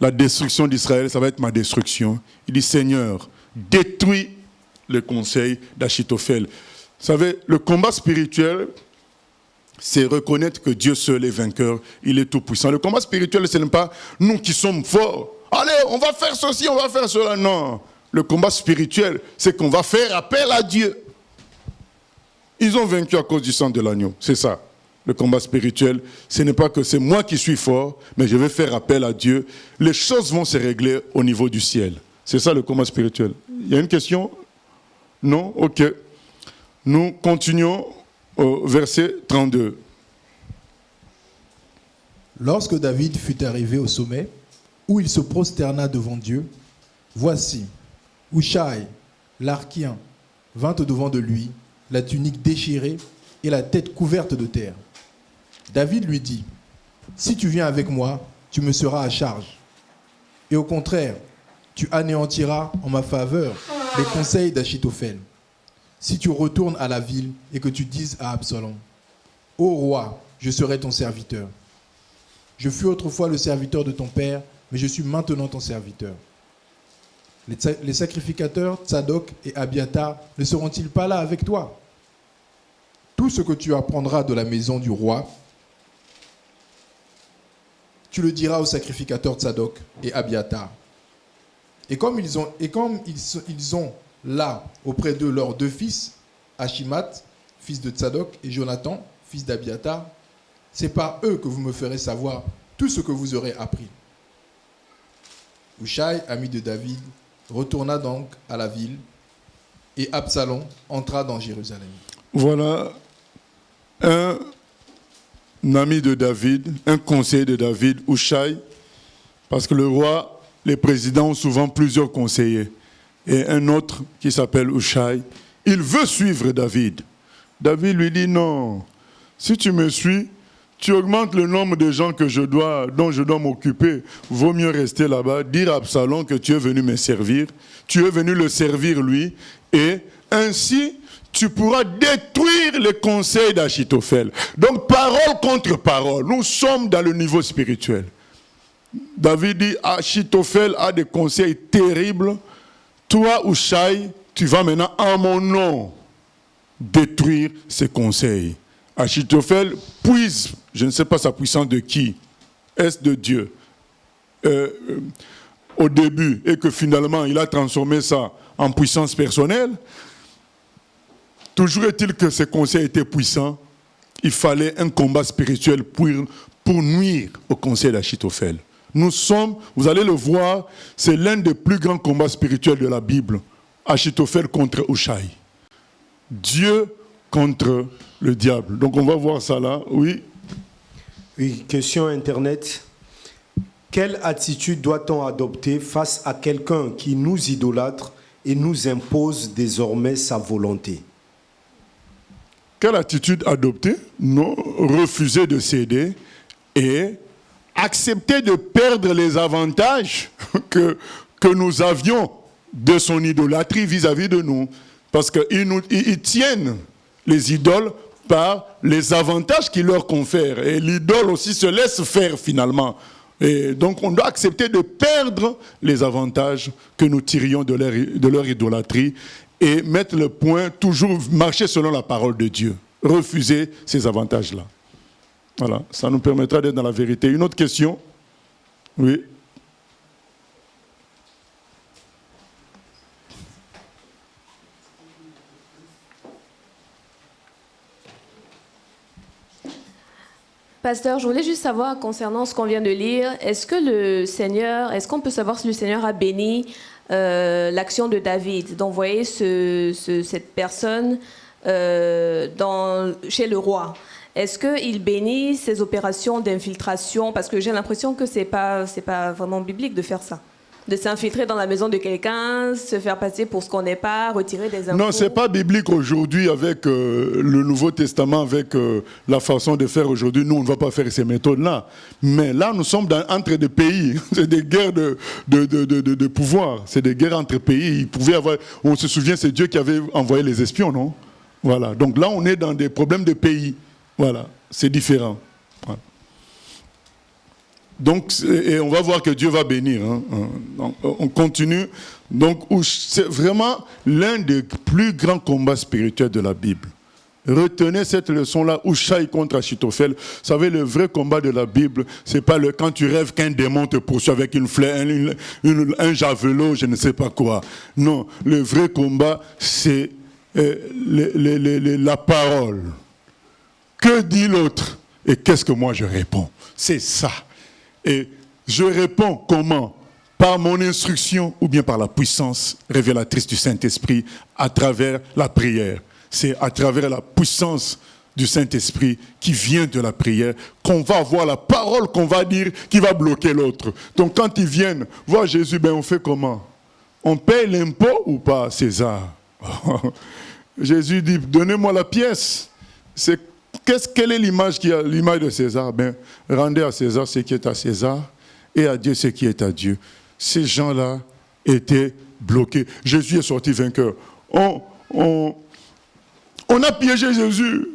la destruction d'Israël, ça va être ma destruction. Il dit, Seigneur, détruis le conseil d'Achitophel. Vous savez, le combat spirituel, c'est reconnaître que Dieu seul est vainqueur, il est tout puissant. Le combat spirituel, ce n'est pas nous qui sommes forts. Allez, on va faire ceci, on va faire cela. Non, le combat spirituel, c'est qu'on va faire appel à Dieu. Ils ont vaincu à cause du sang de l'agneau, c'est ça. Le combat spirituel, ce n'est pas que c'est moi qui suis fort, mais je vais faire appel à Dieu. Les choses vont se régler au niveau du ciel. C'est ça le combat spirituel. Il y a une question? Non? Ok. Nous continuons au verset 32. Lorsque David fut arrivé au sommet, où il se prosterna devant Dieu, voici, Hushai, l'Archien, vint au-devant de lui, la tunique déchirée et la tête couverte de terre. David lui dit, « Si tu viens avec moi, tu me seras à charge. Et au contraire, tu anéantiras en ma faveur les conseils d'Achitophel. Si tu retournes à la ville et que tu dises à Absalom, « Ô roi, je serai ton serviteur. Je fus autrefois le serviteur de ton père, mais je suis maintenant ton serviteur. » Les sacrificateurs Tsadok et Abiatar ne seront-ils pas là avec toi? Tout ce que tu apprendras de la maison du roi, tu le diras aux sacrificateurs Tsadok et Abiatar. Et comme ils ont là auprès d'eux leurs deux fils, Achimat, fils de Tsadok, et Jonathan, fils d'Abiatar, c'est par eux que vous me ferez savoir tout ce que vous aurez appris. Hushai, ami de David, retourna donc à la ville et Absalom entra dans Jérusalem. Voilà un ami de David, un conseiller de David, Hushai, parce que le roi, les présidents ont souvent plusieurs conseillers. Et un autre qui s'appelle Hushai, il veut suivre David. David lui dit non, si tu me suis, tu augmentes le nombre de gens dont je dois m'occuper. Vaut mieux rester là-bas, dire à Absalom que tu es venu me servir, tu es venu le servir lui, et ainsi tu pourras détruire les conseils d'Achitophel. Donc parole contre parole, nous sommes dans le niveau spirituel. David dit, Achitophel a des conseils terribles. Toi, Hushai, tu vas maintenant en mon nom détruire ses conseils. Achitophel puise, je ne sais pas sa puissance de qui, est-ce de Dieu, au début, et que finalement il a transformé ça en puissance personnelle. Toujours est-il que ses conseils étaient puissants, il fallait un combat spirituel pour nuire au conseil d'Achitophel. Nous sommes, vous allez le voir, c'est l'un des plus grands combats spirituels de la Bible. Achitophel contre Hushai. Dieu contre le diable. Donc on va voir ça là, oui. Oui, question Internet. Quelle attitude doit-on adopter face à quelqu'un qui nous idolâtre et nous impose désormais sa volonté? Quelle attitude adopter? Non, refuser de céder et accepter de perdre les avantages que nous avions de son idolâtrie vis-à-vis de nous. Parce qu'ils tiennent les idoles par les avantages qu'ils leur confèrent. Et l'idole aussi se laisse faire finalement. Et donc, on doit accepter de perdre les avantages que nous tirions de leur idolâtrie et mettre le point, toujours marcher selon la parole de Dieu. Refuser ces avantages-là. Voilà, ça nous permettra d'être dans la vérité. Une autre question? Oui. Pasteur, je voulais juste savoir concernant ce qu'on vient de lire, est-ce qu'on peut savoir si le Seigneur a béni l'action de David, d'envoyer cette personne chez le roi? Est-ce qu'il bénit ces opérations d'infiltration? Parce que j'ai l'impression que c'est pas vraiment biblique de faire ça. De s'infiltrer dans la maison de quelqu'un, se faire passer pour ce qu'on n'est pas, retirer des infos. Non, ce n'est pas biblique aujourd'hui avec le Nouveau Testament, avec la façon de faire aujourd'hui. Nous, on ne va pas faire ces méthodes-là. Mais là, nous sommes entre des pays. C'est des guerres de pouvoir. C'est des guerres entre pays. Il pouvait avoir, on se souvient, c'est Dieu qui avait envoyé les espions, non? Voilà. Donc là, on est dans des problèmes de pays. Voilà. C'est différent. Voilà. Donc, et on va voir que Dieu va bénir. Donc, on continue. Donc, c'est vraiment l'un des plus grands combats spirituels de la Bible. Retenez cette leçon-là, Hushaï contre Achitophel. Vous savez, le vrai combat de la Bible, c'est pas quand tu rêves qu'un démon te poursuit avec une flèche, un javelot, je ne sais pas quoi. Non, le vrai combat, c'est la parole. Que dit l'autre? Et qu'est-ce que moi je réponds? C'est ça. Et je réponds comment? Par mon instruction ou bien par la puissance révélatrice du Saint-Esprit à travers la prière. C'est à travers la puissance du Saint-Esprit qui vient de la prière qu'on va voir la parole qu'on va dire qui va bloquer l'autre. Donc quand ils viennent voir Jésus, ben on fait comment? On paye l'impôt ou pas, César? Jésus dit, donnez-moi la pièce. Quelle est l'image qui a l'image de César? Ben, rendez à César ce qui est à César et à Dieu ce qui est à Dieu. Ces gens-là étaient bloqués. Jésus est sorti vainqueur. On a piégé Jésus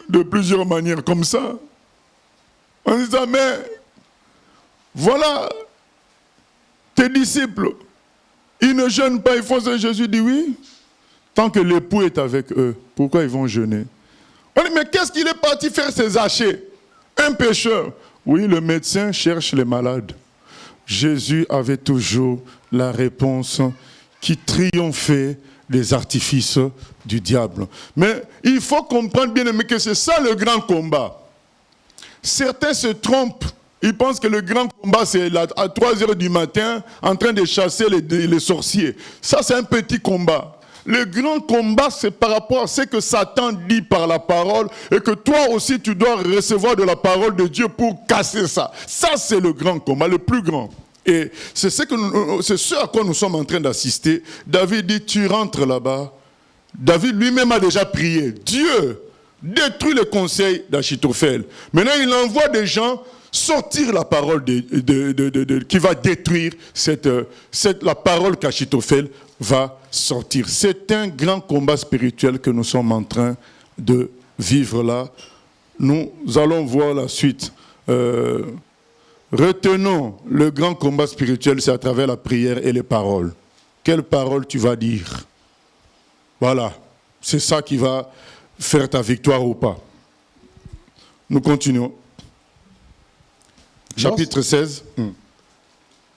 de plusieurs manières comme ça. En disant, mais voilà, tes disciples, ils ne jeûnent pas, ils font ça. Jésus dit oui. Tant que l'époux est avec eux, pourquoi ils vont jeûner? On dit, mais qu'est-ce qu'il est parti faire ces hachés? Un pécheur. Oui, le médecin cherche les malades. Jésus avait toujours la réponse qui triomphait des artifices du diable. Mais il faut comprendre bien aimé que c'est ça le grand combat. Certains se trompent. Ils pensent que le grand combat, c'est à 3 heures du matin, en train de chasser les sorciers. Ça, c'est un petit combat. Le grand combat, c'est par rapport à ce que Satan dit par la parole et que toi aussi, tu dois recevoir de la parole de Dieu pour casser ça. Ça, c'est le grand combat, le plus grand. Et c'est ce à quoi nous sommes en train d'assister. David dit, tu rentres là-bas. David lui-même a déjà prié. Dieu détruit le conseil d'Achitophel. Maintenant, il envoie des gens sortir la parole qui va détruire la parole qu'Achitophel va sortir. C'est un grand combat spirituel que nous sommes en train de vivre là. Nous allons voir la suite. Retenons, le grand combat spirituel, c'est à travers la prière et les paroles. Quelles paroles tu vas dire? Voilà, c'est ça qui va faire ta victoire ou pas. Nous continuons. Chapitre 16.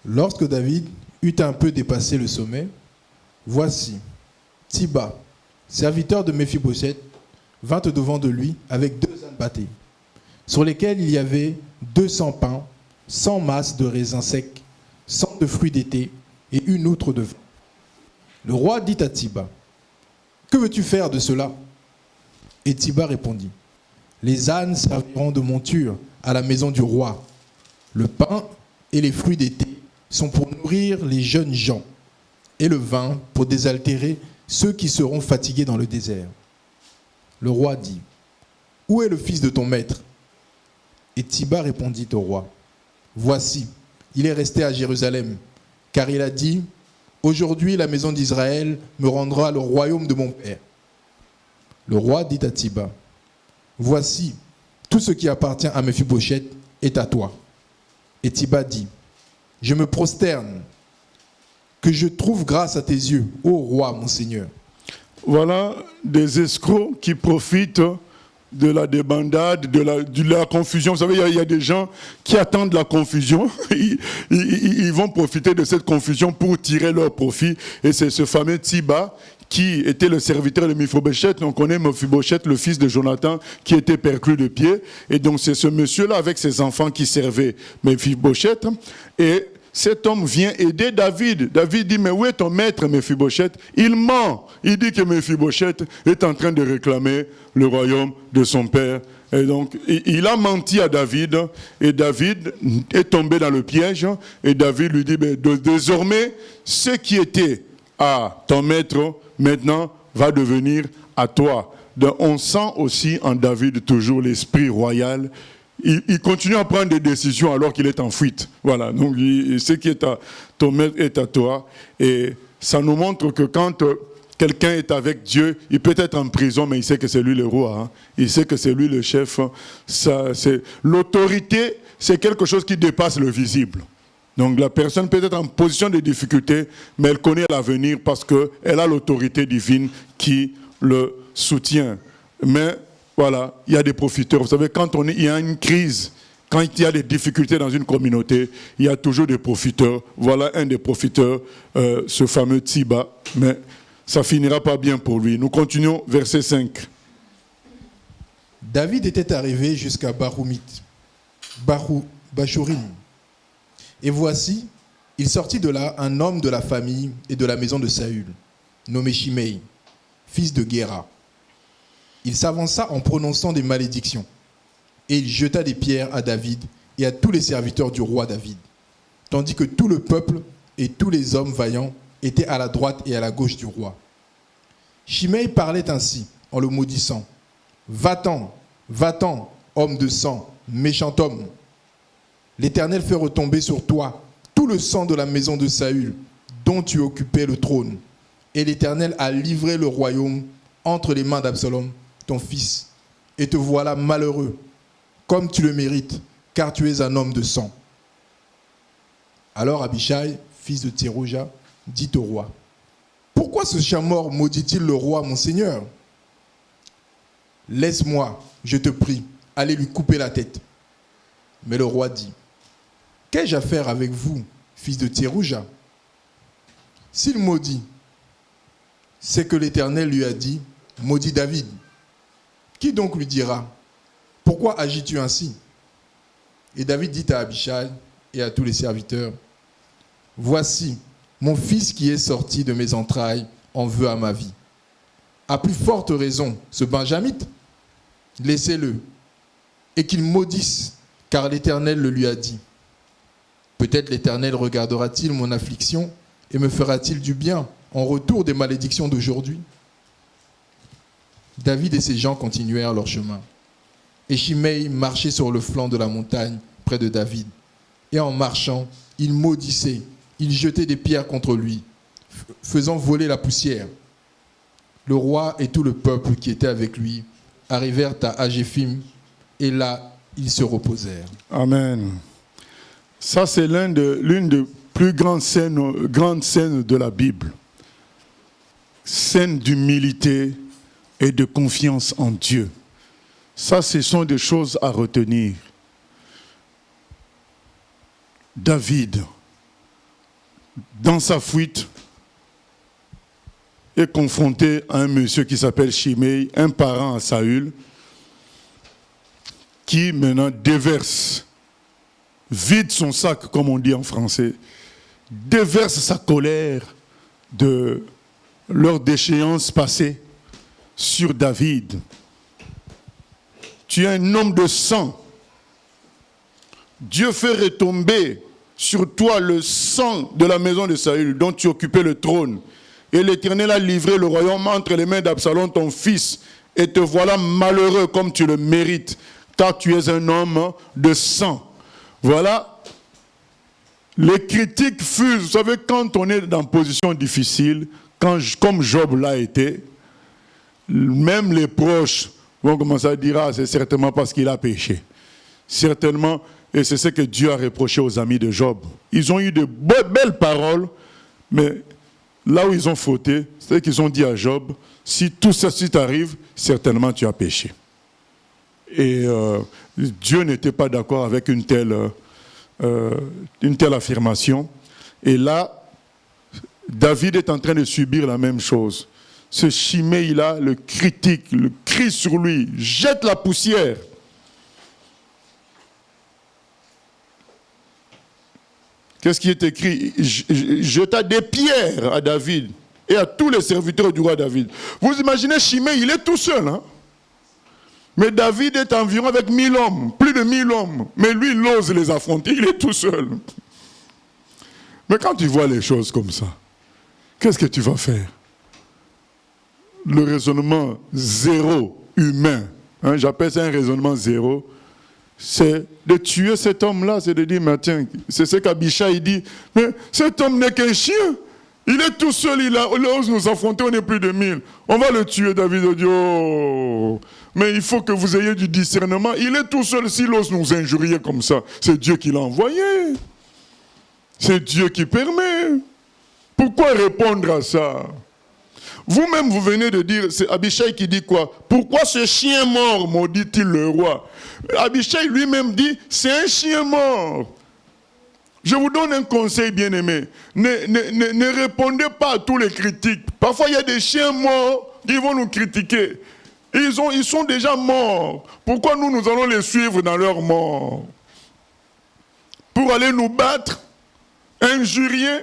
Lorsque David eut un peu dépassé le sommet, voici, Siba, serviteur de Méphibosheth, vint au-devant de lui avec 2 ânes bâtés, sur lesquels il y avait 200 pains, 100 masses de raisins secs, 100 de fruits d'été et une outre de vin. Le roi dit à Siba, « Que veux-tu faire de cela ?» Et Siba répondit, « Les ânes serviront de monture à la maison du roi. Le pain et les fruits d'été sont pour nourrir les jeunes gens, et le vin pour désaltérer ceux qui seront fatigués dans le désert. » Le roi dit, « Où est le fils de ton maître ?» Et Siba répondit au roi, « Voici, il est resté à Jérusalem, car il a dit, « Aujourd'hui la maison d'Israël me rendra le royaume de mon père. » Le roi dit à Siba, « Voici, tout ce qui appartient à Méphibosheth est à toi. » Et Thiba dit, je me prosterne, que je trouve grâce à tes yeux, ô roi, mon Seigneur. Voilà des escrocs qui profitent de la débandade, de la confusion. Vous savez, il y a des gens qui attendent la confusion. Ils vont profiter de cette confusion pour tirer leur profit. Et c'est ce fameux Thiba qui était le serviteur de Mephibosheth. On connaît Mephibosheth, le fils de Jonathan, qui était perclus de pied. Et donc c'est ce monsieur-là avec ses enfants qui servait Mephibosheth. Et cet homme vient aider David. David dit, mais où est ton maître, Mephibosheth? Il ment. Il dit que Mephibosheth est en train de réclamer le royaume de son père. Et donc, il a menti à David. Et David est tombé dans le piège. Et David lui dit, mais désormais, ce qui était à ton maître, maintenant, va devenir à toi. Donc, on sent aussi en David toujours l'esprit royal. Il continue à prendre des décisions alors qu'il est en fuite. Voilà, donc ce qui est à ton maître est à toi. Et ça nous montre que quand quelqu'un est avec Dieu, il peut être en prison, mais il sait que c'est lui le roi. Hein. Il sait que c'est lui le chef. L'autorité, c'est quelque chose qui dépasse le visible. Donc la personne peut être en position de difficulté, mais elle connaît l'avenir parce qu'elle a l'autorité divine qui le soutient. Mais voilà, il y a des profiteurs. Vous savez, quand il y a une crise, quand il y a des difficultés dans une communauté, il y a toujours des profiteurs. Voilà un des profiteurs, ce fameux Thiba. Mais ça finira pas bien pour lui. Nous continuons, verset 5. David était arrivé jusqu'à Bachorim. Et voici, il sortit de là un homme de la famille et de la maison de Saül, nommé Shimei, fils de Guéra. Il s'avança en prononçant des malédictions, et il jeta des pierres à David et à tous les serviteurs du roi David, tandis que tout le peuple et tous les hommes vaillants étaient à la droite et à la gauche du roi. Shimei parlait ainsi, en le maudissant. « Va-t'en, va-t'en, homme de sang, méchant homme. L'Éternel fait retomber sur toi tout le sang de la maison de Saül, dont tu occupais le trône. Et l'Éternel a livré le royaume entre les mains d'Absalom, ton fils. Et te voilà malheureux, comme tu le mérites, car tu es un homme de sang. » Alors Abishai, fils de Tsérouja, dit au roi, « Pourquoi ce chien mort maudit-il le roi, mon seigneur? Laisse-moi, je te prie, aller lui couper la tête. » Mais le roi dit, « Qu'ai-je à faire avec vous, fils de Tsérouja? S'il maudit, c'est que l'Éternel lui a dit, maudit David. Qui donc lui dira, pourquoi agis-tu ainsi? Et David dit à Abishai et à tous les serviteurs, voici, mon fils qui est sorti de mes entrailles en veut à ma vie. À plus forte raison, ce Benjamite, laissez-le, et qu'il maudisse, car l'Éternel le lui a dit. Peut-être l'Éternel regardera-t-il mon affliction et me fera-t-il du bien en retour des malédictions d'aujourd'hui? David et ses gens continuèrent leur chemin. Et Shimei marchait sur le flanc de la montagne près de David. Et en marchant, il maudissait, il jetait des pierres contre lui, faisant voler la poussière. Le roi et tout le peuple qui était avec lui arrivèrent à Agéphim, et là, ils se reposèrent. Amen. Ça, c'est l'une des plus grandes scènes de la Bible. Scène d'humilité et de confiance en Dieu. Ça, ce sont des choses à retenir. David, dans sa fuite, est confronté à un monsieur qui s'appelle Shimei, un parent à Saül, qui maintenant déverse, vide son sac, comme on dit en français, déverse sa colère de leur déchéance passée sur David. Tu es un homme de sang. Dieu fait retomber sur toi le sang de la maison de Saül, dont tu occupais le trône. Et l'Éternel a livré le royaume entre les mains d'Absalom, ton fils. Et te voilà malheureux comme tu le mérites, car tu es un homme de sang. Voilà. Les critiques fusent. Vous savez, quand on est dans une position difficile, comme Job l'a été, même les proches vont commencer à dire, ah, c'est certainement parce qu'il a péché. Certainement, Et c'est ce que Dieu a reproché aux amis de Job. Ils ont eu de belles paroles, mais là où ils ont fauté, c'est qu'ils ont dit à Job, si tout ceci t'arrive, certainement tu as péché. Et Dieu n'était pas d'accord avec une telle affirmation. Et là, David est en train de subir la même chose. Ce Shimei-là le critique, le crie sur lui, jette la poussière. Qu'est-ce qui est écrit? Jeta des pierres à David et à tous les serviteurs du roi David. Vous imaginez Shimei, il est tout seul. Hein? Mais David est environ avec 1000 hommes, plus de 1000 hommes. Mais lui, il ose les affronter, il est tout seul. Mais quand tu vois les choses comme ça, qu'est-ce que tu vas faire? Le raisonnement zéro humain, hein, j'appelle ça un raisonnement zéro, c'est de tuer cet homme-là, c'est de dire, mais tiens, c'est ce qu'Abishai dit, mais cet homme n'est qu'un chien, il est tout seul, il ose nous affronter, on est plus de 1000, on va le tuer. David a dit, oh, mais il faut que vous ayez du discernement, il est tout seul, s'il ose nous injurier comme ça, c'est Dieu qui l'a envoyé, c'est Dieu qui permet. Pourquoi répondre à ça? Vous-même, vous venez de dire, c'est Abishai qui dit quoi? Pourquoi ce chien mort, maudit-il le roi? Abishai lui-même dit, c'est un chien mort. Je vous donne un conseil, bien-aimé. Ne répondez pas à tous les critiques. Parfois, il y a des chiens morts qui vont nous critiquer. Ils sont déjà morts. Pourquoi nous allons les suivre dans leur mort? Pour aller nous battre, injurier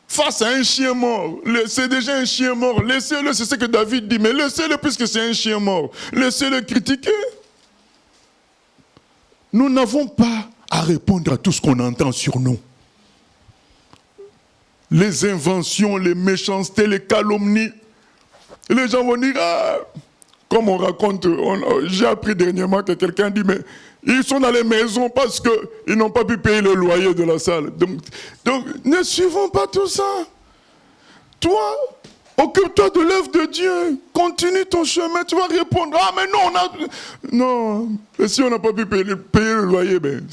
face à un chien mort. C'est déjà un chien mort. Laissez-le, c'est ce que David dit. Mais laissez-le puisque c'est un chien mort. Laissez-le critiquer. Nous n'avons pas à répondre à tout ce qu'on entend sur nous. Les inventions, les méchancetés, les calomnies. Les gens vont dire, ah, comme on raconte, j'ai appris dernièrement que quelqu'un dit, mais ils sont dans les maisons parce qu'ils n'ont pas pu payer le loyer de la salle. Donc ne suivons pas tout ça. Toi, occupe-toi de l'œuvre de Dieu. Continue ton chemin. Tu vas répondre, ah mais non, non. Et si on n'a pas pu payer le loyer, ben,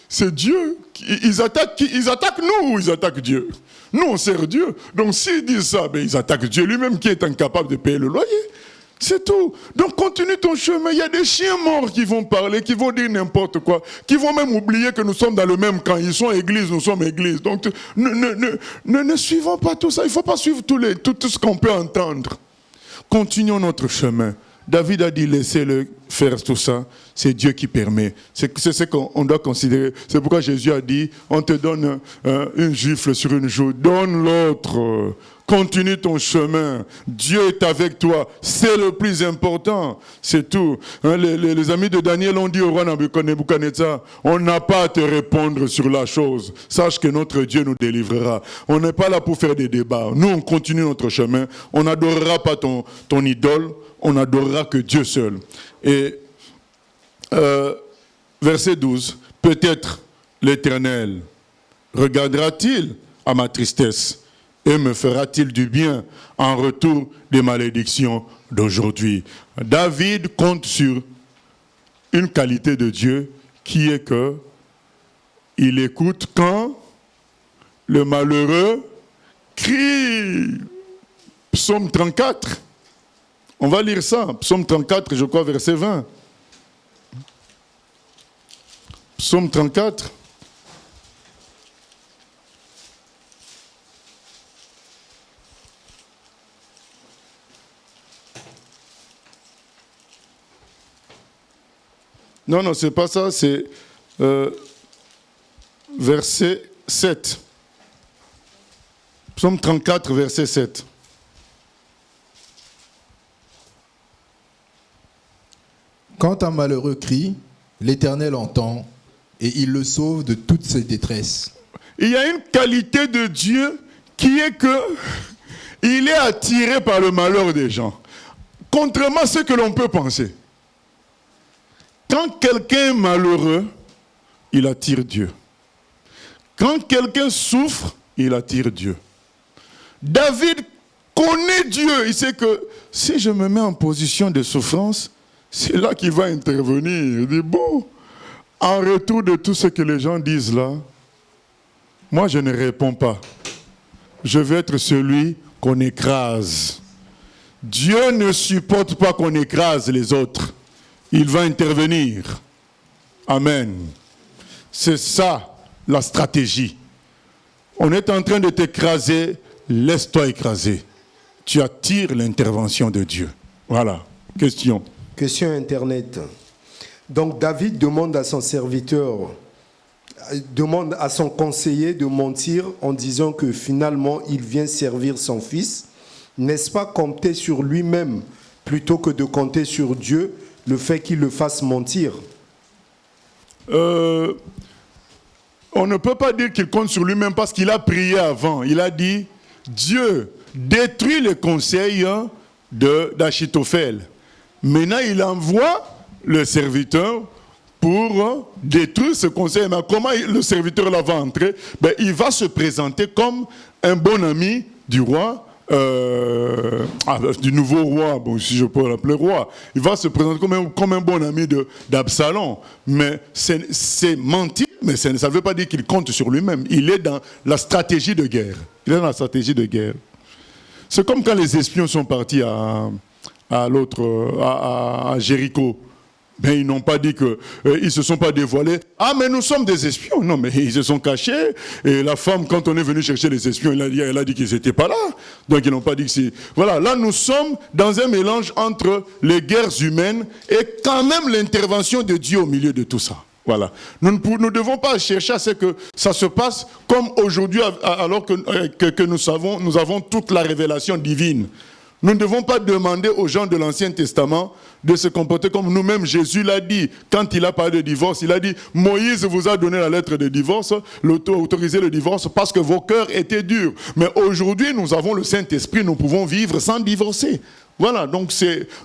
c'est Dieu. Ils attaquent nous ou ils attaquent Dieu? Nous, on sert Dieu. Donc s'ils disent ça, ben, ils attaquent Dieu lui-même qui est incapable de payer le loyer. C'est tout. Donc continue ton chemin. Il y a des chiens morts qui vont parler, qui vont dire n'importe quoi, qui vont même oublier que nous sommes dans le même camp. Ils sont église, nous sommes église. Donc ne suivons pas tout ça. Il ne faut pas suivre tout ce qu'on peut entendre. Continuons notre chemin. David a dit laissez-le faire tout ça. C'est Dieu qui permet. C'est ce qu'on doit considérer. C'est pourquoi Jésus a dit on te donne une gifle sur une joue, donne l'autre. Continue ton chemin. Dieu est avec toi. C'est le plus important. C'est tout. Hein, les amis de Daniel ont dit au roi Nabuchodonosor, on n'a pas à te répondre sur la chose. Sache que notre Dieu nous délivrera. On n'est pas là pour faire des débats. Nous, on continue notre chemin. On n'adorera pas ton idole. On n'adorera que Dieu seul. Et verset 12. Peut-être l'Éternel regardera-t-il à ma tristesse et me fera-t-il du bien en retour des malédictions d'aujourd'hui? David compte sur une qualité de Dieu qui est que il écoute quand le malheureux crie. Psaume 34. On va lire ça. Psaume 34, je crois, verset 20. Psaume 34. Non, c'est pas ça, c'est verset 7. Psaume 34, verset 7. Quand un malheureux crie, l'Éternel entend et il le sauve de toutes ses détresses. Il y a une qualité de Dieu qui est que il est attiré par le malheur des gens. Contrairement à ce que l'on peut penser. Quand quelqu'un est malheureux, il attire Dieu. Quand quelqu'un souffre, il attire Dieu. David connaît Dieu. Il sait que si je me mets en position de souffrance, c'est là qu'il va intervenir. Il dit, bon, En retour de tout ce que les gens disent là, moi je ne réponds pas. Je veux être celui qu'on écrase. Dieu ne supporte pas qu'on écrase les autres. Il va intervenir. Amen. C'est ça la stratégie. On est en train de t'écraser, laisse-toi écraser. Tu attires l'intervention de Dieu. Voilà. Question. Question Internet. Donc David demande à son serviteur, demande à son conseiller de mentir en disant que finalement il vient servir son fils. N'est-ce pas compter sur lui-même plutôt que de compter sur Dieu, le fait qu'il le fasse mentir? On ne peut pas dire qu'il compte sur lui-même parce qu'il a prié avant. Il a dit, Dieu détruit les conseils d'Achitophel. Maintenant, il envoie le serviteur pour détruire ce conseil. Mais comment le serviteur là va entrer? Il va se présenter comme un bon ami du roi, du nouveau roi, bon, si je peux l'appeler roi. Il va se présenter comme un bon ami d'Absalom. Mais c'est mentir, mais ça ne veut pas dire qu'il compte sur lui-même. Il est dans la stratégie de guerre. Il est dans la stratégie de guerre. C'est comme quand les espions sont partis à Jéricho. Ben, ils n'ont pas dit ils ne se sont pas dévoilés. Ah, mais nous sommes des espions. Non, mais ils se sont cachés. Et la femme, quand on est venu chercher les espions, elle a dit qu'ils n'étaient pas là. Donc, ils n'ont pas dit que c'est... Voilà, là, nous sommes dans un mélange entre les guerres humaines et quand même l'intervention de Dieu au milieu de tout ça. Voilà. Nous ne devons pas chercher à ce que ça se passe comme aujourd'hui, alors que nous avons toute la révélation divine. Nous ne devons pas demander aux gens de l'Ancien Testament de se comporter comme nous-mêmes. Jésus l'a dit, quand il a parlé de divorce, il a dit, Moïse vous a donné la lettre de divorce, autorisé le divorce parce que vos cœurs étaient durs. Mais aujourd'hui, nous avons le Saint-Esprit, nous pouvons vivre sans divorcer. Voilà, donc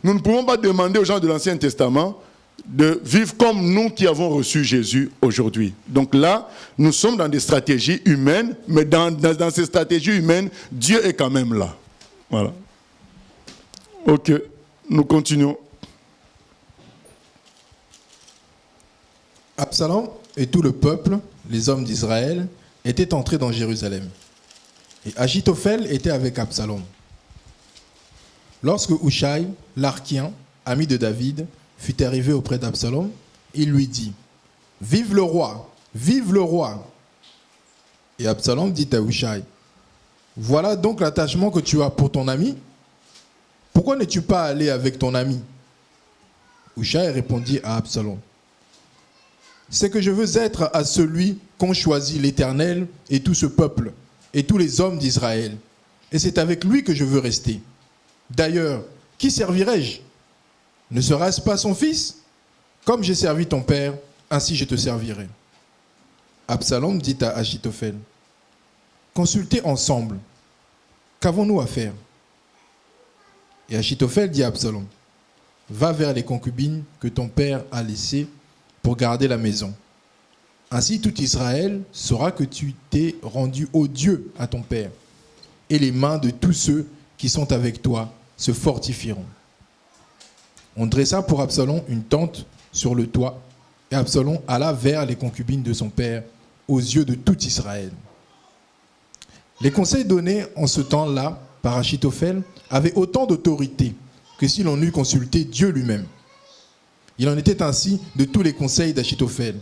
nous ne pouvons pas demander aux gens de l'Ancien Testament de vivre comme nous qui avons reçu Jésus aujourd'hui. Donc là, nous sommes dans des stratégies humaines, mais dans ces stratégies humaines, Dieu est quand même là. Voilà. Ok, nous continuons. Absalom et tout le peuple, les hommes d'Israël, étaient entrés dans Jérusalem. Et Achitophel était avec Absalom. Lorsque Hushai, l'Archien, ami de David, fut arrivé auprès d'Absalom, il lui dit, « Vive le roi, vive le roi !» Et Absalom dit à Hushai, « Voilà donc l'attachement que tu as pour ton ami ? Pourquoi n'es-tu pas allé avec ton ami ?» Hushai répondit à Absalom, « C'est que je veux être à celui qu'ont choisi l'Éternel et tout ce peuple et tous les hommes d'Israël. Et c'est avec lui que je veux rester. D'ailleurs, qui servirai-je? Ne sera-ce pas son fils? Comme j'ai servi ton père, ainsi je te servirai. » Absalom dit à Achitophel, « Consultez ensemble. Qu'avons-nous à faire ?» Et Achitophel dit à Absalom, « Va vers les concubines que ton père a laissées pour garder la maison. Ainsi tout Israël saura que tu t'es rendu odieux à ton père, et les mains de tous ceux qui sont avec toi se fortifieront. » On dressa pour Absalom une tente sur le toit, et Absalom alla vers les concubines de son père aux yeux de tout Israël. Les conseils donnés en ce temps-là par Achitophel avaient autant d'autorité que si l'on eût consulté Dieu lui-même. Il en était ainsi de tous les conseils d'Achitophel,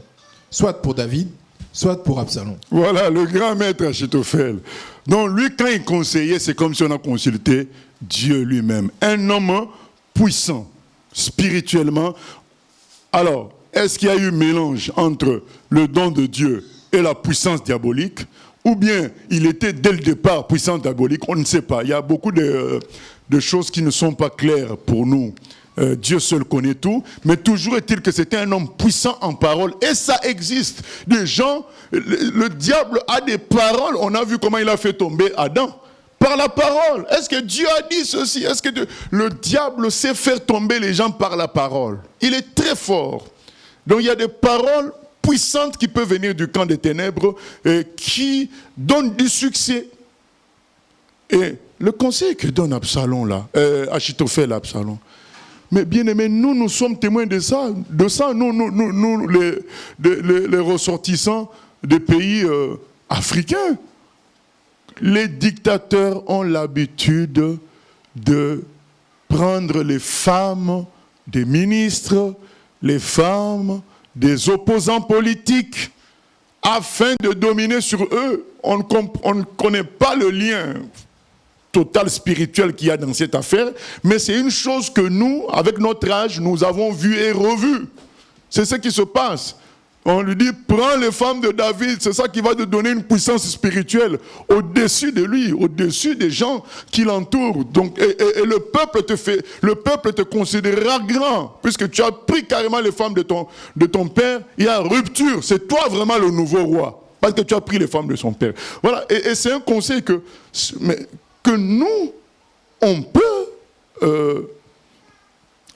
soit pour David, soit pour Absalom. Voilà, le grand maître Achitophel. Donc lui, quand il conseillait, c'est comme si on a consulté Dieu lui-même. Un homme puissant, spirituellement. Alors, est-ce qu'il y a eu mélange entre le don de Dieu et la puissance diabolique? Ou bien il était dès le départ puissant diabolique? On ne sait pas. Il y a beaucoup de choses qui ne sont pas claires pour nous. Dieu seul connaît tout, mais toujours est-il que c'était un homme puissant en parole, et ça existe. Des gens, le diable a des paroles. On a vu comment il a fait tomber Adam, par la parole. Est-ce que Dieu a dit ceci? Est-ce que le diable sait faire tomber les gens par la parole? Il est très fort. Donc il y a des paroles puissantes qui peuvent venir du camp des ténèbres et qui donnent du succès. Et le conseil que donne Absalom là, Achitophel à Absalom, Mais bien aimé, nous sommes témoins de ça. Nous les ressortissants des pays africains. Les dictateurs ont l'habitude de prendre les femmes des ministres, les femmes des opposants politiques, afin de dominer sur eux. On ne connaît pas le lien total spirituel qu'il y a dans cette affaire, mais c'est une chose que nous, avec notre âge, nous avons vu et revu. C'est ce qui se passe. On lui dit, prends les femmes de David, c'est ça qui va te donner une puissance spirituelle au-dessus de lui, au-dessus des gens qui l'entourent. Donc, et le peuple te considérera grand, puisque tu as pris carrément les femmes de ton père. Il y a rupture, c'est toi vraiment le nouveau roi, parce que tu as pris les femmes de son père. Voilà, et c'est un conseil que nous, on peut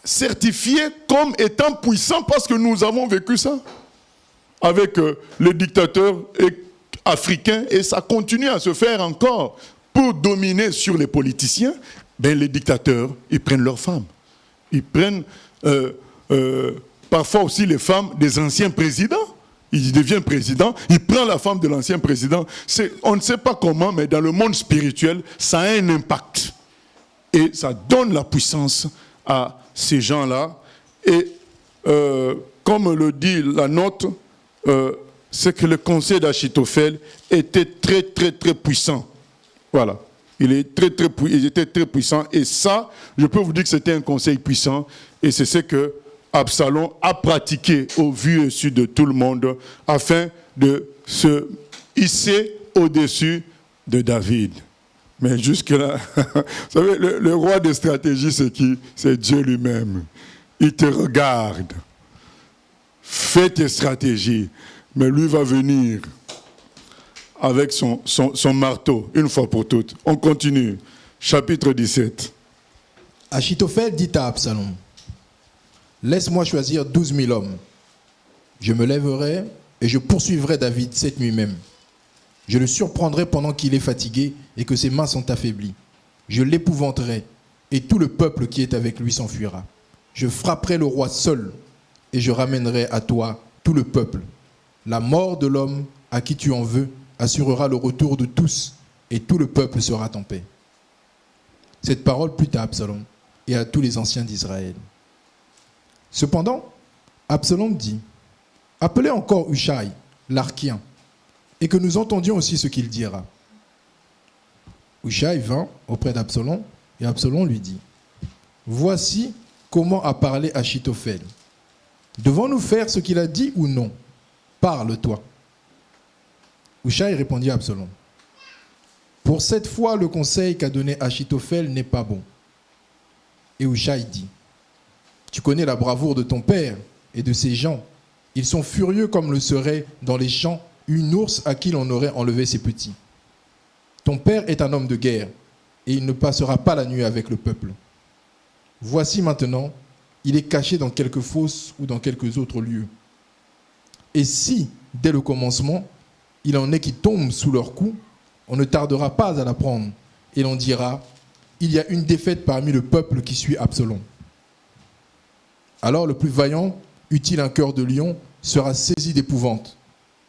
certifier comme étant puissant, parce que nous avons vécu ça avec les dictateurs africains, et ça continue à se faire encore pour dominer sur les politiciens. Ben, les dictateurs, ils prennent leurs femmes. Ils prennent parfois aussi les femmes des anciens présidents. Il devient président, il prend la femme de l'ancien président. On ne sait pas comment, mais dans le monde spirituel, ça a un impact. Et ça donne la puissance à ces gens-là. Et comme le dit la note, c'est que le conseil d'Achitophel était très, très, très puissant. Voilà. Il était très puissant. Et ça, je peux vous dire que c'était un conseil puissant. Et c'est ce que Absalom a pratiqué au vu et su de tout le monde, afin de se hisser au-dessus de David. Mais jusque-là, vous savez, le roi des stratégies, c'est qui? C'est Dieu lui-même. Il te regarde. Fais tes stratégies. Mais lui va venir avec son marteau, une fois pour toutes. On continue. Chapitre 17. Achitophel dit à Absalom, « Laisse-moi choisir 12 000 hommes. Je me lèverai et je poursuivrai David cette nuit même. Je le surprendrai pendant qu'il est fatigué et que ses mains sont affaiblies. Je l'épouvanterai et tout le peuple qui est avec lui s'enfuira. Je frapperai le roi seul et je ramènerai à toi tout le peuple. La mort de l'homme à qui tu en veux assurera le retour de tous et tout le peuple sera en paix. » Cette parole plut à Absalom et à tous les anciens d'Israël. Cependant, Absalom dit, « Appelez encore Hushai, l'Archien, et que nous entendions aussi ce qu'il dira. » Hushai vint auprès d'Absalom, et Absalom lui dit, « Voici comment a parlé Achitophel. Devons-nous faire ce qu'il a dit ou non? Parle-toi. » Hushai répondit à Absalom, « Pour cette fois, le conseil qu'a donné Achitophel n'est pas bon. » Et Hushai dit, « Tu connais la bravoure de ton père et de ses gens. Ils sont furieux comme le serait dans les champs une ours à qui l'on aurait enlevé ses petits. Ton père est un homme de guerre et il ne passera pas la nuit avec le peuple. Voici maintenant, il est caché dans quelques fosses ou dans quelques autres lieux. Et si, dès le commencement, il en est qui tombent sous leur coup, on ne tardera pas à l'apprendre et l'on dira, il y a une défaite parmi le peuple qui suit Absalom. Alors le plus vaillant, eût-il un cœur de lion, sera saisi d'épouvante,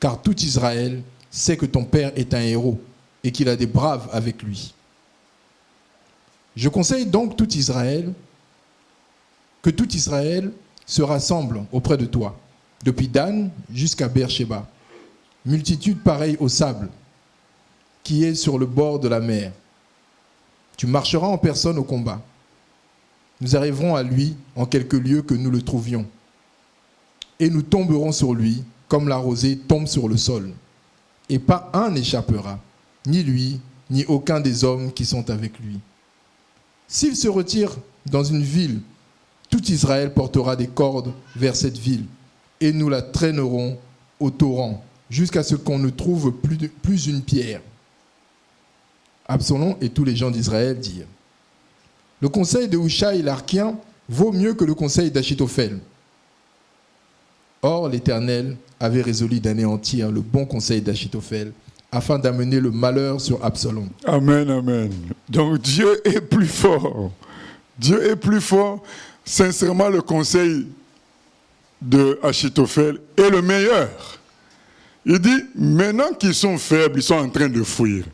car tout Israël sait que ton père est un héros et qu'il a des braves avec lui. Je conseille donc que tout Israël se rassemble auprès de toi, depuis Dan jusqu'à Beersheba, multitude pareille au sable qui est sur le bord de la mer. Tu marcheras en personne au combat. Nous arriverons à lui en quelques lieues que nous le trouvions. Et nous tomberons sur lui comme la rosée tombe sur le sol. Et pas un n'échappera, ni lui, ni aucun des hommes qui sont avec lui. S'il se retire dans une ville, tout Israël portera des cordes vers cette ville, et nous la traînerons au torrent, jusqu'à ce qu'on ne trouve plus une pierre. » Absalom et tous les gens d'Israël dirent, « Le conseil de Hushai l'Archien vaut mieux que le conseil d'Achitophel. » Or, l'Éternel avait résolu d'anéantir le bon conseil d'Achitophel afin d'amener le malheur sur Absalom. Amen, amen. Donc Dieu est plus fort. Dieu est plus fort. sincèrement, le conseil de Achitophel est le meilleur. Il dit, maintenant qu'ils sont faibles, ils sont en train de fuir.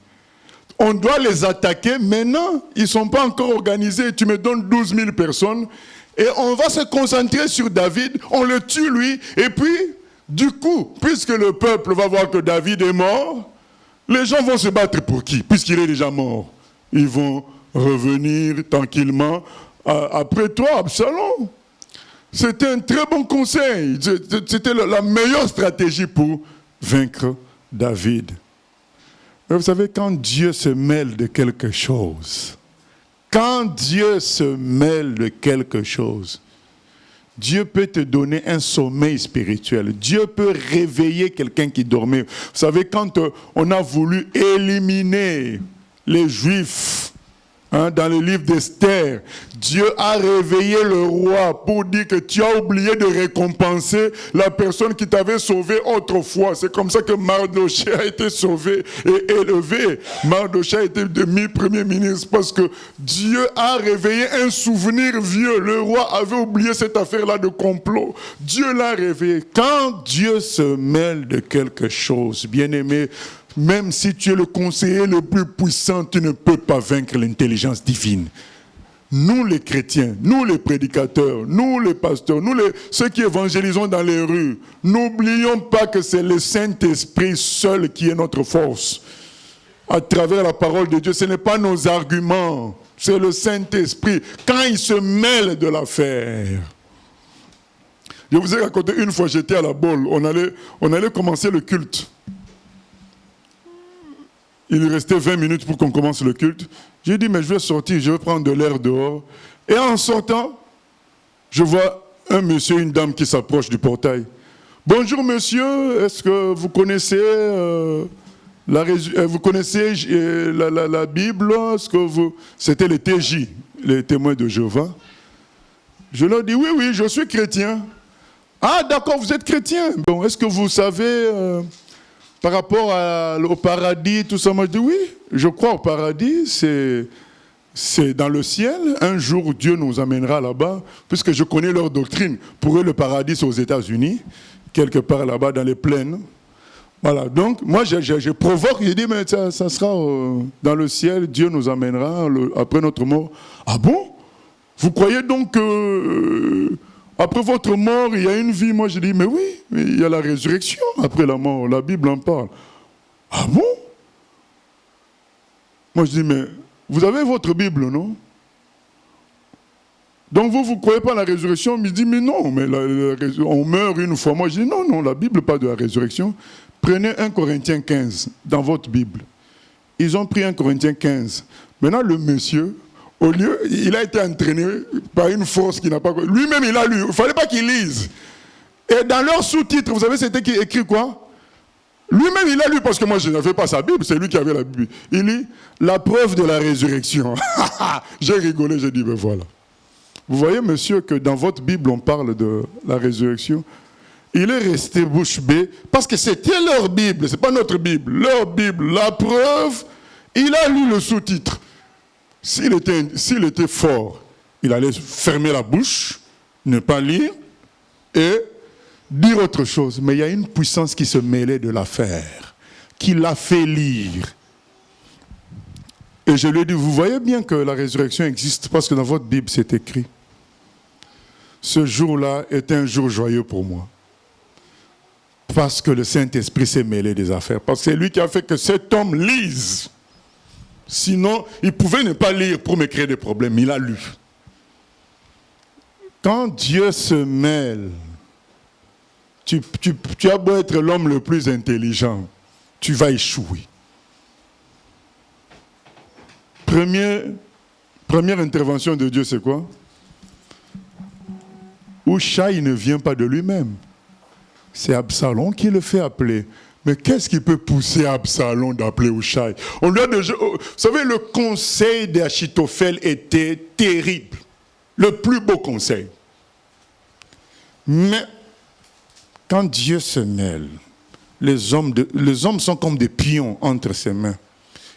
On doit les attaquer. Maintenant, ils ne sont pas encore organisés. Tu me donnes 12 000 personnes. Et on va se concentrer sur David. On le tue, lui. Et puis, du coup, puisque le peuple va voir que David est mort, les gens vont se battre pour qui? Puisqu'il est déjà mort. Ils vont revenir tranquillement après toi, Absalom. C'était un très bon conseil. C'était la meilleure stratégie pour vaincre David. Mais vous savez, quand Dieu se mêle de quelque chose, Dieu peut te donner un sommeil spirituel. Dieu peut réveiller quelqu'un qui dormait. Vous savez, quand on a voulu éliminer les Juifs, dans le livre d'Esther, Dieu a réveillé le roi pour dire que tu as oublié de récompenser la personne qui t'avait sauvé autrefois. C'est comme ça que Mardochée a été sauvé et élevé. Mardochée a été mis premier ministre parce que Dieu a réveillé un souvenir vieux. Le roi avait oublié cette affaire-là de complot. Dieu l'a réveillé. Quand Dieu se mêle de quelque chose, bien-aimé, même si tu es le conseiller le plus puissant, tu ne peux pas vaincre l'intelligence divine. Nous les chrétiens, nous les prédicateurs, nous les pasteurs, ceux qui évangélisons dans les rues, n'oublions pas que c'est le Saint-Esprit seul qui est notre force. À travers la parole de Dieu, ce n'est pas nos arguments, c'est le Saint-Esprit. Quand il se mêle de l'affaire. Je vous ai raconté une fois, j'étais à la Baule, on allait commencer le culte. Il restait 20 minutes pour qu'on commence le culte. J'ai dit, mais je vais sortir, je vais prendre de l'air dehors. Et en sortant, je vois un monsieur, une dame qui s'approche du portail. Bonjour monsieur, est-ce que vous connaissez, la Bible? C'était les TJ, les témoins de Jéhovah. Je leur dis, oui, je suis chrétien. Ah d'accord, vous êtes chrétien. Bon, est-ce que vous savez... par rapport au paradis, tout ça, moi je dis oui, je crois au paradis, c'est dans le ciel. Un jour, Dieu nous amènera là-bas, puisque je connais leur doctrine. Pour eux, le paradis, c'est aux États-Unis, quelque part là-bas, dans les plaines. Voilà, donc moi, je provoque, je dis, mais ça sera dans le ciel, Dieu nous amènera après notre mort. Ah bon? Vous croyez donc que... après votre mort, il y a une vie. Moi, je dis, mais oui, il y a la résurrection après la mort. La Bible en parle. Ah bon? Moi, je dis, mais vous avez votre Bible, non? Donc, vous ne croyez pas à la résurrection? Il me dit, mais non, mais on meurt une fois. Moi, je dis, non, la Bible parle de la résurrection. Prenez 1 Corinthiens 15 dans votre Bible. Ils ont pris 1 Corinthiens 15. Maintenant, le monsieur... au lieu, il a été entraîné par une force qu'il n'a pas... Lui-même, il a lu. Il ne fallait pas qu'il lise. Et dans leur sous-titre, vous savez, c'était écrit quoi? Lui-même, il a lu, parce que moi, je n'avais pas sa Bible, c'est lui qui avait la Bible. Il lit la preuve de la résurrection. J'ai rigolé, j'ai dit, ben voilà. Vous voyez, monsieur, que dans votre Bible, on parle de la résurrection. Il est resté bouche bée, parce que c'était leur Bible, ce n'est pas notre Bible. Leur Bible, la preuve, il a lu le sous-titre. S'il était fort, il allait fermer la bouche, ne pas lire et dire autre chose. Mais il y a une puissance qui se mêlait de l'affaire, qui l'a fait lire. Et je lui ai dit, vous voyez bien que la résurrection existe parce que dans votre Bible, c'est écrit. Ce jour-là est un jour joyeux pour moi. Parce que le Saint-Esprit s'est mêlé des affaires. Parce que c'est lui qui a fait que cet homme lise. Sinon, il pouvait ne pas lire pour me créer des problèmes. Il a lu. Quand Dieu se mêle, tu as beau être l'homme le plus intelligent, tu vas échouer. Première intervention de Dieu, c'est quoi? Hushai ne vient pas de lui-même. C'est Absalom qui le fait appeler. Mais qu'est-ce qui peut pousser Absalom d'appeler Hushai? Vous savez, le conseil d'Achitophel était terrible. Le plus beau conseil. Mais quand Dieu se mêle, les hommes sont comme des pions entre ses mains.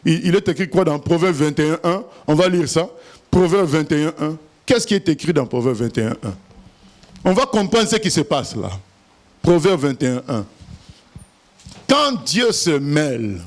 Il est écrit quoi dans Proverbe 21.1? On va lire ça. Proverbe 21.1. Qu'est-ce qui est écrit dans Proverbe 21.1? On va comprendre ce qui se passe là. Proverbe 21.1. Quand Dieu se mêle,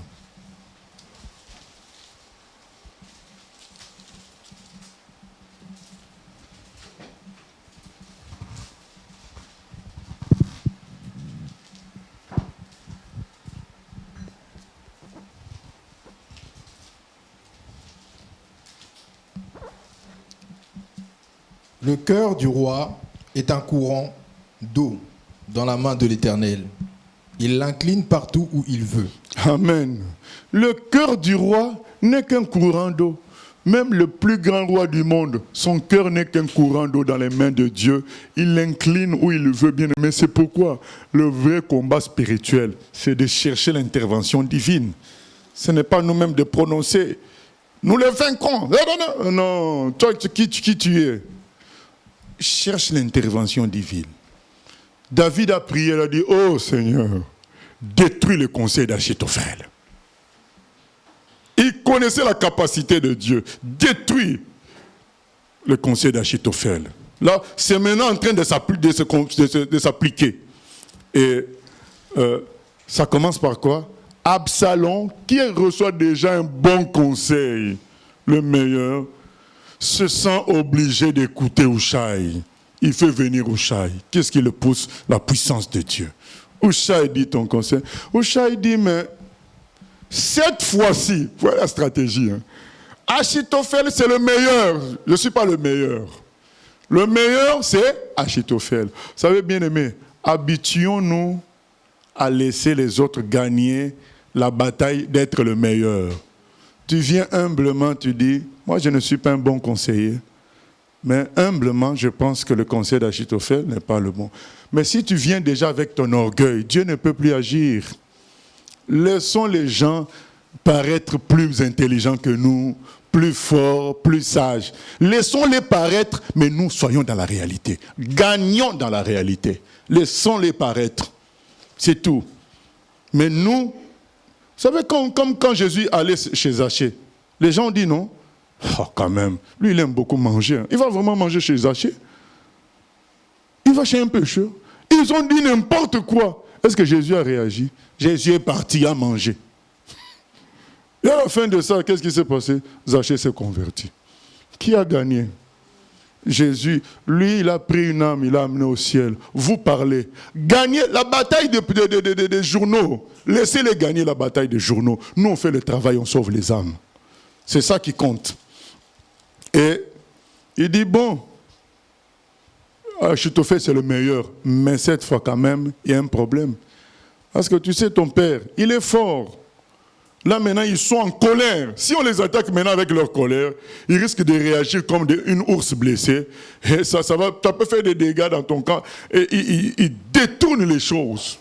le cœur du roi est un courant d'eau dans la main de l'Éternel. Il l'incline partout où il veut. Amen. Le cœur du roi n'est qu'un courant d'eau. Même le plus grand roi du monde, son cœur n'est qu'un courant d'eau dans les mains de Dieu. Il l'incline où il veut, bien aimé. C'est pourquoi le vrai combat spirituel, c'est de chercher l'intervention divine. Ce n'est pas nous-mêmes de prononcer. Nous les vaincrons. Non, toi, qui tu es? Cherche l'intervention divine. David a prié, il a dit, oh Seigneur, détruis le conseil d'Achitophel. Il connaissait la capacité de Dieu. Détruis le conseil d'Achitophel. Là, c'est maintenant en train de s'appliquer. Et ça commence par quoi? Absalom, qui reçoit déjà un bon conseil, le meilleur, se sent obligé d'écouter Hushai. Il fait venir Hushai. Qu'est-ce qui le pousse? La puissance de Dieu. Hushai dit ton conseil. Hushai dit, mais cette fois-ci, voilà la stratégie. Achitophel, c'est le meilleur. Je ne suis pas le meilleur. Le meilleur, c'est Achitophel. Vous savez, bien aimé, habituons-nous à laisser les autres gagner la bataille d'être le meilleur. Tu viens humblement, tu dis, moi je ne suis pas un bon conseiller, mais humblement, je pense que le conseil d'Achitophel n'est pas le bon. Mais si tu viens déjà avec ton orgueil, Dieu ne peut plus agir. Laissons les gens paraître plus intelligents que nous, plus forts, plus sages. Laissons-les paraître, mais nous soyons dans la réalité. Gagnons dans la réalité. Laissons-les paraître. C'est tout. Mais nous, vous savez, comme quand Jésus allait chez Zachée, les gens ont dit non. Oh, quand même, lui il aime beaucoup manger. Il va vraiment manger chez Zachée? Il va chez un pécheur? Ils ont dit n'importe quoi. Est-ce que Jésus a réagi? Jésus est parti à manger. Et à la fin de ça, qu'est-ce qui s'est passé? Zachée s'est converti. Qui a gagné? Jésus, lui, il a pris une âme, il l'a amené au ciel. Vous parlez. Gagnez la bataille des journaux. Laissez-les gagner la bataille des journaux. Nous, on fait le travail, on sauve les âmes. C'est ça qui compte. Et il dit, bon, Achitophel, c'est le meilleur. Mais cette fois, quand même, il y a un problème. Parce que tu sais, ton père, il est fort. Là, maintenant, ils sont en colère. Si on les attaque maintenant avec leur colère, ils risquent de réagir comme une ours blessée. Et ça peut faire des dégâts dans ton camp. Et ils détournent les choses.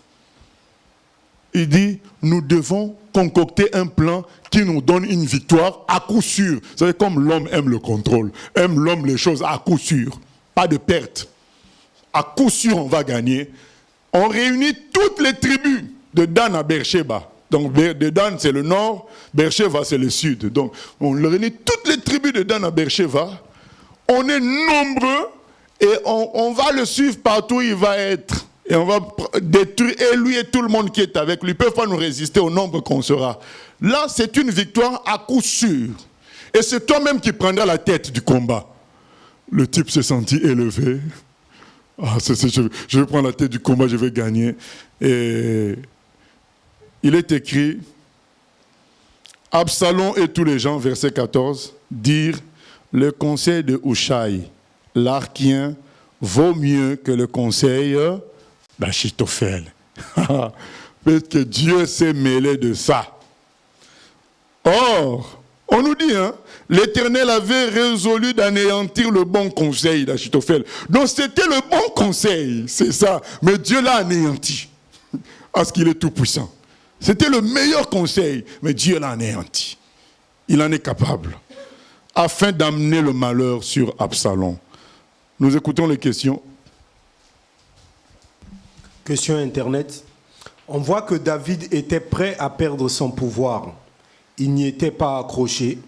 Il dit, nous devons concocter un plan qui nous donne une victoire à coup sûr. Vous savez, comme l'homme aime le contrôle, aime l'homme les choses à coup sûr. Pas de perte. À coup sûr, on va gagner. On réunit toutes les tribus de Dan à Beersheba. Donc, de Dan, c'est le nord, Beersheba, c'est le sud. Donc, on réunit toutes les tribus de Dan à Beersheba. On est nombreux et on va le suivre partout où il va être. Et on va détruire, et lui et tout le monde qui est avec lui ne peuvent pas nous résister au nombre qu'on sera. Là, c'est une victoire à coup sûr. Et c'est toi-même qui prendras la tête du combat. Le type s'est senti élevé. Ah, je vais prendre la tête du combat, je vais gagner. Et il est écrit, Absalom et tous les gens, verset 14, dirent, le conseil de Hushai, l'Archien, vaut mieux que le conseil d'Achitophel. Peut-être que Dieu s'est mêlé de ça. Or, on nous dit, l'Éternel avait résolu d'anéantir le bon conseil d'Achitophel. Donc c'était le bon conseil, c'est ça. Mais Dieu l'a anéanti, parce qu'il est tout puissant. C'était le meilleur conseil, mais Dieu l'a anéanti. Il en est capable, afin d'amener le malheur sur Absalom. Nous écoutons les questions. Question Internet. On voit que David était prêt à perdre son pouvoir. Il n'y était pas accroché.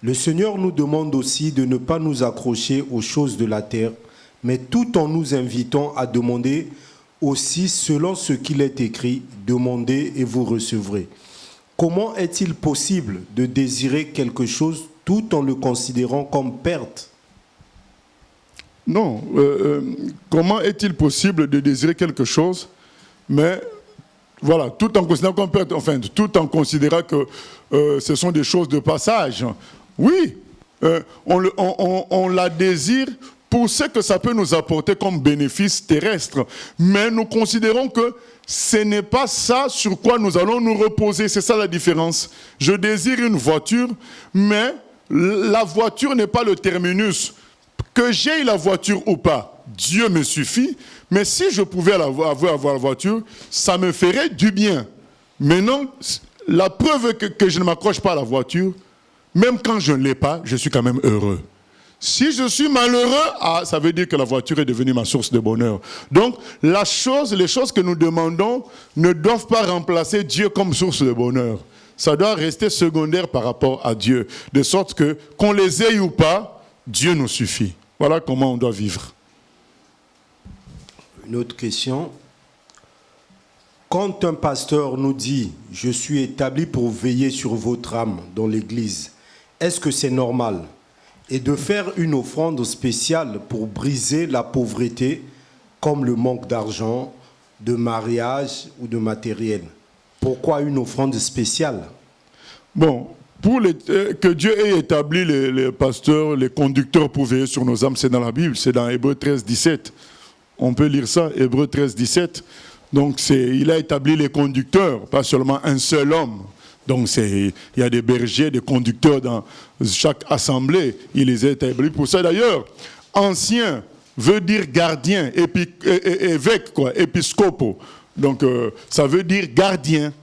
Le Seigneur nous demande aussi de ne pas nous accrocher aux choses de la terre, mais tout en nous invitant à demander aussi selon ce qu'il est écrit, demandez et vous recevrez. Comment est-il possible de désirer quelque chose tout en le considérant comme perte? Non. Comment est-il possible de désirer quelque chose, mais voilà, tout en considérant comme perte, enfin, tout en considérant que ce sont des choses de passage. Oui, on la désire pour ce que ça peut nous apporter comme bénéfice terrestre. Mais nous considérons que ce n'est pas ça sur quoi nous allons nous reposer. C'est ça la différence. Je désire une voiture, mais la voiture n'est pas le terminus. Que j'aie la voiture ou pas, Dieu me suffit. Mais si je pouvais avoir la voiture, ça me ferait du bien. Maintenant, la preuve que je ne m'accroche pas à la voiture, même quand je ne l'ai pas, je suis quand même heureux. Si je suis malheureux, ça veut dire que la voiture est devenue ma source de bonheur. Donc, les choses que nous demandons ne doivent pas remplacer Dieu comme source de bonheur. Ça doit rester secondaire par rapport à Dieu. De sorte que, qu'on les ait ou pas, Dieu nous suffit. Voilà comment on doit vivre. Une autre question. Quand un pasteur nous dit « Je suis établi pour veiller sur votre âme dans l'Église », est-ce que c'est normal? Et de faire une offrande spéciale pour briser la pauvreté, comme le manque d'argent, de mariage ou de matériel. Pourquoi une offrande spéciale? Bon, que Dieu ait établi les pasteurs, les conducteurs pour veiller sur nos âmes, c'est dans la Bible, c'est dans Hébreux 13, 17. On peut lire ça, Hébreux 13, 17. Donc, il a établi les conducteurs, pas seulement un seul homme. Donc, il y a des bergers, des conducteurs dans chaque assemblée. Il les a établis pour ça. D'ailleurs, ancien veut dire gardien, évêque, épiscopo. Donc, ça veut dire gardien.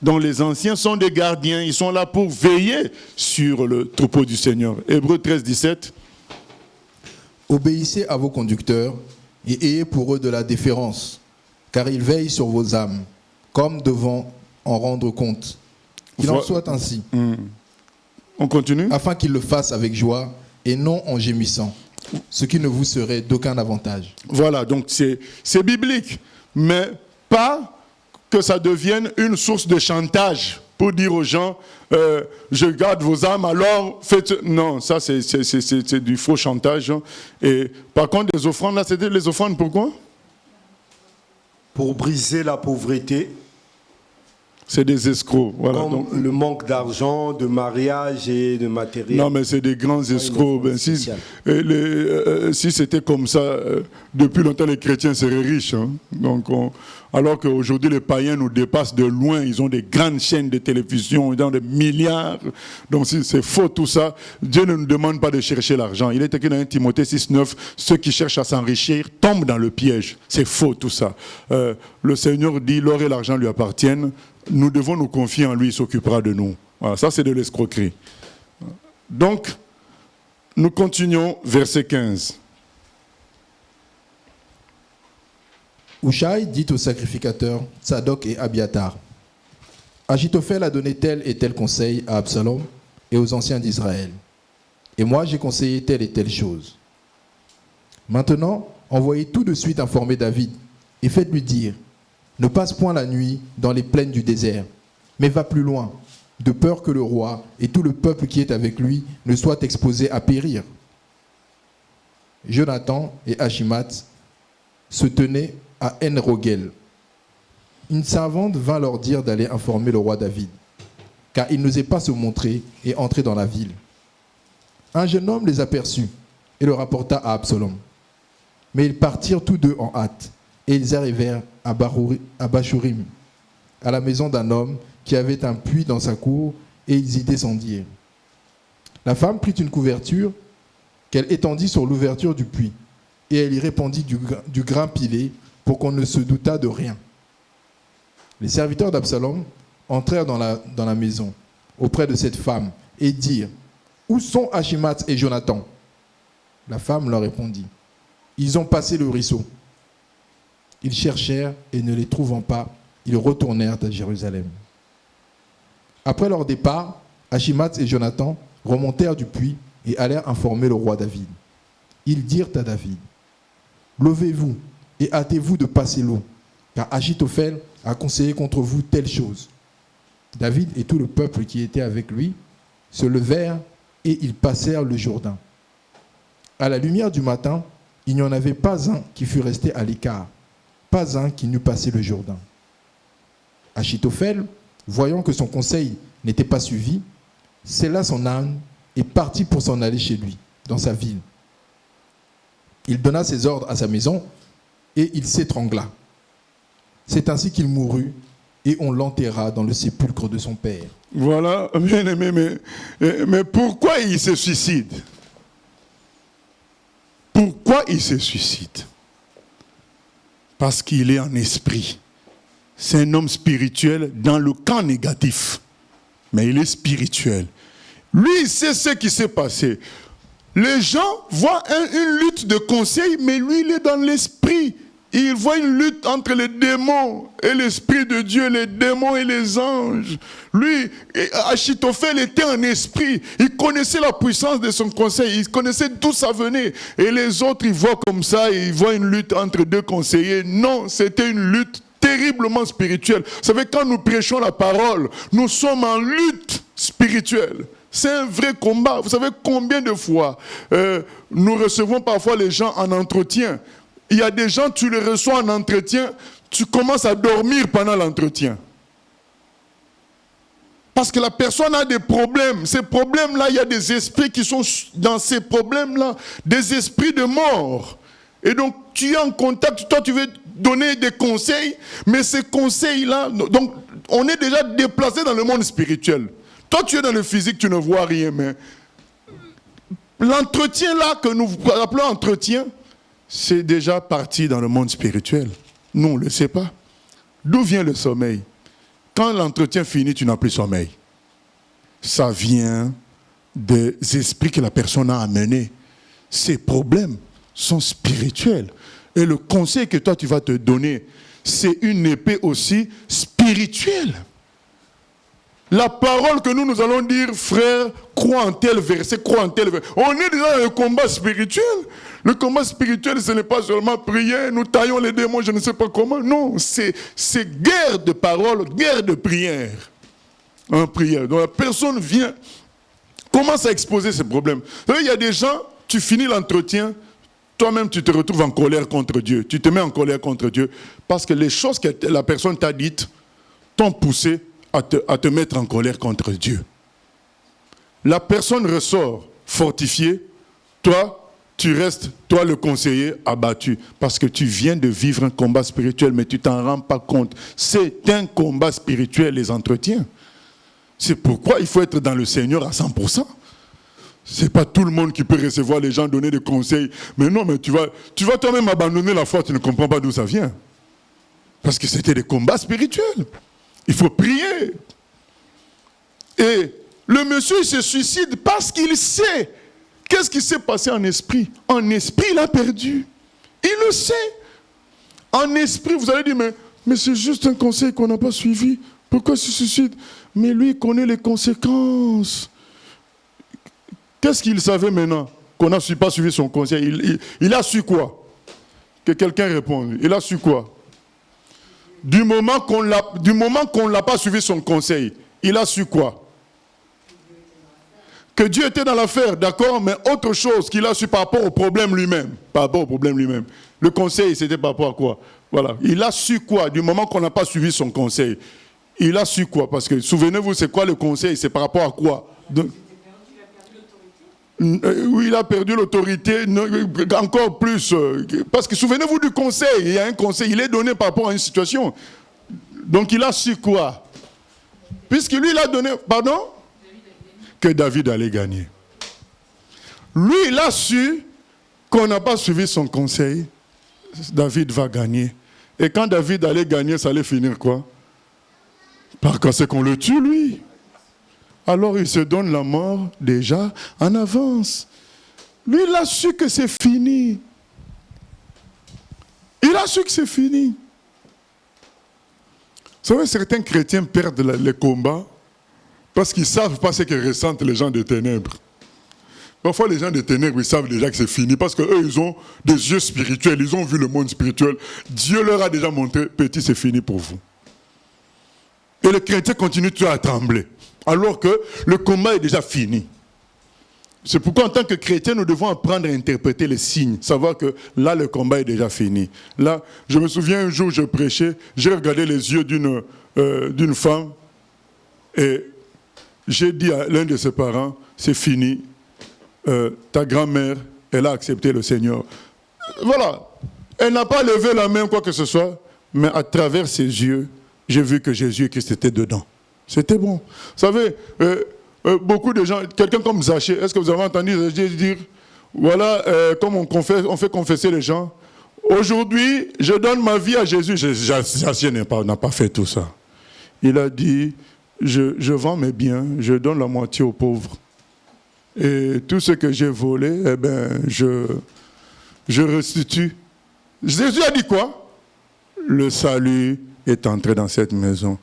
Donc, les anciens sont des gardiens. Ils sont là pour veiller sur le troupeau du Seigneur. Hébreux 13, 17. Obéissez à vos conducteurs et ayez pour eux de la déférence, car ils veillent sur vos âmes, comme devant en rendre compte. Qu'il en soit ainsi. On continue. Afin qu'ils le fassent avec joie et non en gémissant, ce qui ne vous serait d'aucun avantage. Voilà, donc c'est biblique, mais pas que ça devienne une source de chantage pour dire aux gens je garde vos âmes, alors faites... Non, ça c'est du faux chantage. Et par contre, les offrandes, là, c'était les offrandes pourquoi? Pour briser la pauvreté. C'est des escrocs. Voilà. Comme donc, le manque d'argent, de mariage et de matériel. Non, mais c'est des grands escrocs. Si c'était comme ça, depuis longtemps, les chrétiens seraient riches. Hein. Donc, alors qu'aujourd'hui, les païens nous dépassent de loin. Ils ont des grandes chaînes de télévision, ils ont des milliards. Donc, c'est faux tout ça. Dieu ne nous demande pas de chercher l'argent. Il est écrit dans 1 Timothée 6, 9, ceux qui cherchent à s'enrichir tombent dans le piège. C'est faux tout ça. Le Seigneur dit, l'or et l'argent lui appartiennent. Nous devons nous confier en lui, il s'occupera de nous. Voilà, ça c'est de l'escroquerie. Donc, nous continuons, verset 15. Hushaï dit aux sacrificateurs, Tsadok et Abiatar, Achitophel a donné tel et tel conseil à Absalom et aux anciens d'Israël. Et moi j'ai conseillé telle et telle chose. Maintenant, envoyez tout de suite informer David et faites-lui dire, ne passe point la nuit dans les plaines du désert, mais va plus loin, de peur que le roi et tout le peuple qui est avec lui ne soient exposés à périr. Jonathan et Achimath se tenaient à En-Rogel. Une servante vint leur dire d'aller informer le roi David, car il n'osait pas se montrer et entrer dans la ville. Un jeune homme les aperçut et le rapporta à Absalom. Mais ils partirent tous deux en hâte, et ils arrivèrent à Bachurim, à la maison d'un homme qui avait un puits dans sa cour, et ils y descendirent. La femme prit une couverture qu'elle étendit sur l'ouverture du puits, et elle y répandit du grain pilé pour qu'on ne se doutât de rien. Les serviteurs d'Absalom entrèrent dans la maison auprès de cette femme et dirent, « Où sont Achimath et Jonathan ?» La femme leur répondit, « Ils ont passé le ruisseau. » Ils cherchèrent et ne les trouvant pas, ils retournèrent à Jérusalem. Après leur départ, Achimath et Jonathan remontèrent du puits et allèrent informer le roi David. Ils dirent à David, « Levez-vous et hâtez-vous de passer l'eau, car Achitophel a conseillé contre vous telle chose. » David et tout le peuple qui était avec lui se levèrent et ils passèrent le Jourdain. À la lumière du matin, il n'y en avait pas un qui fût resté à l'écart, pas un qui n'eût passé le Jourdain. Achitophel, voyant que son conseil n'était pas suivi, sella son âne et partit pour s'en aller chez lui, dans sa ville. Il donna ses ordres à sa maison et il s'étrangla. C'est ainsi qu'il mourut et on l'enterra dans le sépulcre de son père. Voilà, bien aimé, mais pourquoi il se suicide? Pourquoi il se suicide? Parce qu'il est en esprit. C'est un homme spirituel dans le camp négatif. Mais il est spirituel. Lui, il sait ce qui s'est passé. Les gens voient une lutte de conseil, mais lui, il est dans l'esprit. Il voit une lutte entre les démons et l'esprit de Dieu, les démons et les anges. Lui, Achitophel était en esprit. Il connaissait la puissance de son conseil. Il connaissait d'où ça venait. Et les autres, ils voient comme ça, ils voient une lutte entre deux conseillers. Non, c'était une lutte terriblement spirituelle. Vous savez, quand nous prêchons la parole, nous sommes en lutte spirituelle. C'est un vrai combat. Vous savez combien de fois nous recevons parfois les gens en entretien. Il y a des gens, tu les reçois en entretien, tu commences à dormir pendant l'entretien. Parce que la personne a des problèmes. Ces problèmes-là, il y a des esprits qui sont dans ces problèmes-là, des esprits de mort. Et donc, tu es en contact, toi tu veux donner des conseils, mais ces conseils-là, donc on est déjà déplacé dans le monde spirituel. Toi tu es dans le physique, tu ne vois rien, mais l'entretien là que nous appelons entretien, c'est déjà parti dans le monde spirituel. Nous, on ne le sait pas. D'où vient le sommeil? Quand l'entretien finit, tu n'as plus sommeil. Ça vient des esprits que la personne a amenés. Ces problèmes sont spirituels. Et le conseil que toi, tu vas te donner, c'est une épée aussi spirituelle. La parole que nous allons dire, frère, crois en tel verset, crois en tel verset. On est déjà dans le combat spirituel. Le combat spirituel, ce n'est pas seulement prier, nous taillons les démons, je ne sais pas comment. Non, c'est guerre de parole, guerre de prière. En prière. Donc la personne vient, commence à exposer ses problèmes. Vous savez, il y a des gens, tu finis l'entretien, toi-même tu te retrouves en colère contre Dieu. Tu te mets en colère contre Dieu parce que les choses que la personne t'a dites t'ont poussé à te mettre en colère contre Dieu. La personne ressort fortifiée, toi, tu restes, toi le conseiller, abattu, parce que tu viens de vivre un combat spirituel, mais tu t'en rends pas compte. C'est un combat spirituel, les entretiens. C'est pourquoi il faut être dans le Seigneur à 100%. C'est pas tout le monde qui peut recevoir les gens, donner des conseils. Mais non, mais tu vas toi-même abandonner la foi, tu ne comprends pas d'où ça vient. Parce que c'était des combats spirituels. Il faut prier. Et le monsieur il se suicide parce qu'il sait. Qu'est-ce qui s'est passé en esprit? En esprit, il a perdu. Il le sait. En esprit, vous allez dire, mais c'est juste un conseil qu'on n'a pas suivi. Pourquoi il se suicide? Mais lui, il connaît les conséquences. Qu'est-ce qu'il savait maintenant? Qu'on n'a pas suivi son conseil. Il a su quoi? Que quelqu'un réponde. Il a su quoi? Du moment qu'on ne l'a pas suivi son conseil, il a su quoi? Que Dieu était dans l'affaire, d'accord, mais autre chose qu'il a su par rapport au problème lui-même. Par rapport au problème lui-même. Le conseil, c'était par rapport à quoi? Voilà. Il a su quoi du moment qu'on n'a pas suivi son conseil? Il a su quoi? Parce que, souvenez-vous, c'est quoi le conseil? C'est par rapport à quoi? Oui, il a perdu l'autorité, encore plus. Parce que souvenez-vous du conseil, il y a un conseil, il est donné par rapport à une situation. Donc il a su quoi? Puisque lui, il a donné, pardon? Que David allait gagner. Lui, il a su qu'on n'a pas suivi son conseil. David va gagner. Et quand David allait gagner, ça allait finir quoi? Par quoi? C'est qu'on le tue, lui. Alors il se donne la mort déjà en avance. Lui, il a su que c'est fini. Il a su que c'est fini. Vous savez, certains chrétiens perdent les combats Parce qu'ils ne savent pas ce que ressentent les gens des ténèbres. Parfois, les gens des ténèbres, ils savent déjà que c'est fini parce qu'eux, ils ont des yeux spirituels, ils ont vu le monde spirituel. Dieu leur a déjà montré, petit, c'est fini pour vous. Et le chrétien continue toujours à trembler, alors que le combat est déjà fini. C'est pourquoi, en tant que chrétien, nous devons apprendre à interpréter les signes, savoir que là, le combat est déjà fini. Là, je me souviens un jour, je prêchais, j'ai regardé les yeux d'une femme et j'ai dit à l'un de ses parents, c'est fini, ta grand-mère, elle a accepté le Seigneur. Voilà, elle n'a pas levé la main, quoi que ce soit, mais à travers ses yeux, j'ai vu que Jésus et Christ étaient dedans. C'était bon. Vous savez, beaucoup de gens, quelqu'un comme Zachée, est-ce que vous avez entendu Zachée dire, voilà, comme on fait confesser les gens, aujourd'hui, je donne ma vie à Jésus. Zachée n'a pas fait tout ça. Il a dit, je vends mes biens, je donne la moitié aux pauvres. Et tout ce que j'ai volé, eh ben, je restitue. Jésus a dit quoi? Le salut est entré dans cette maison.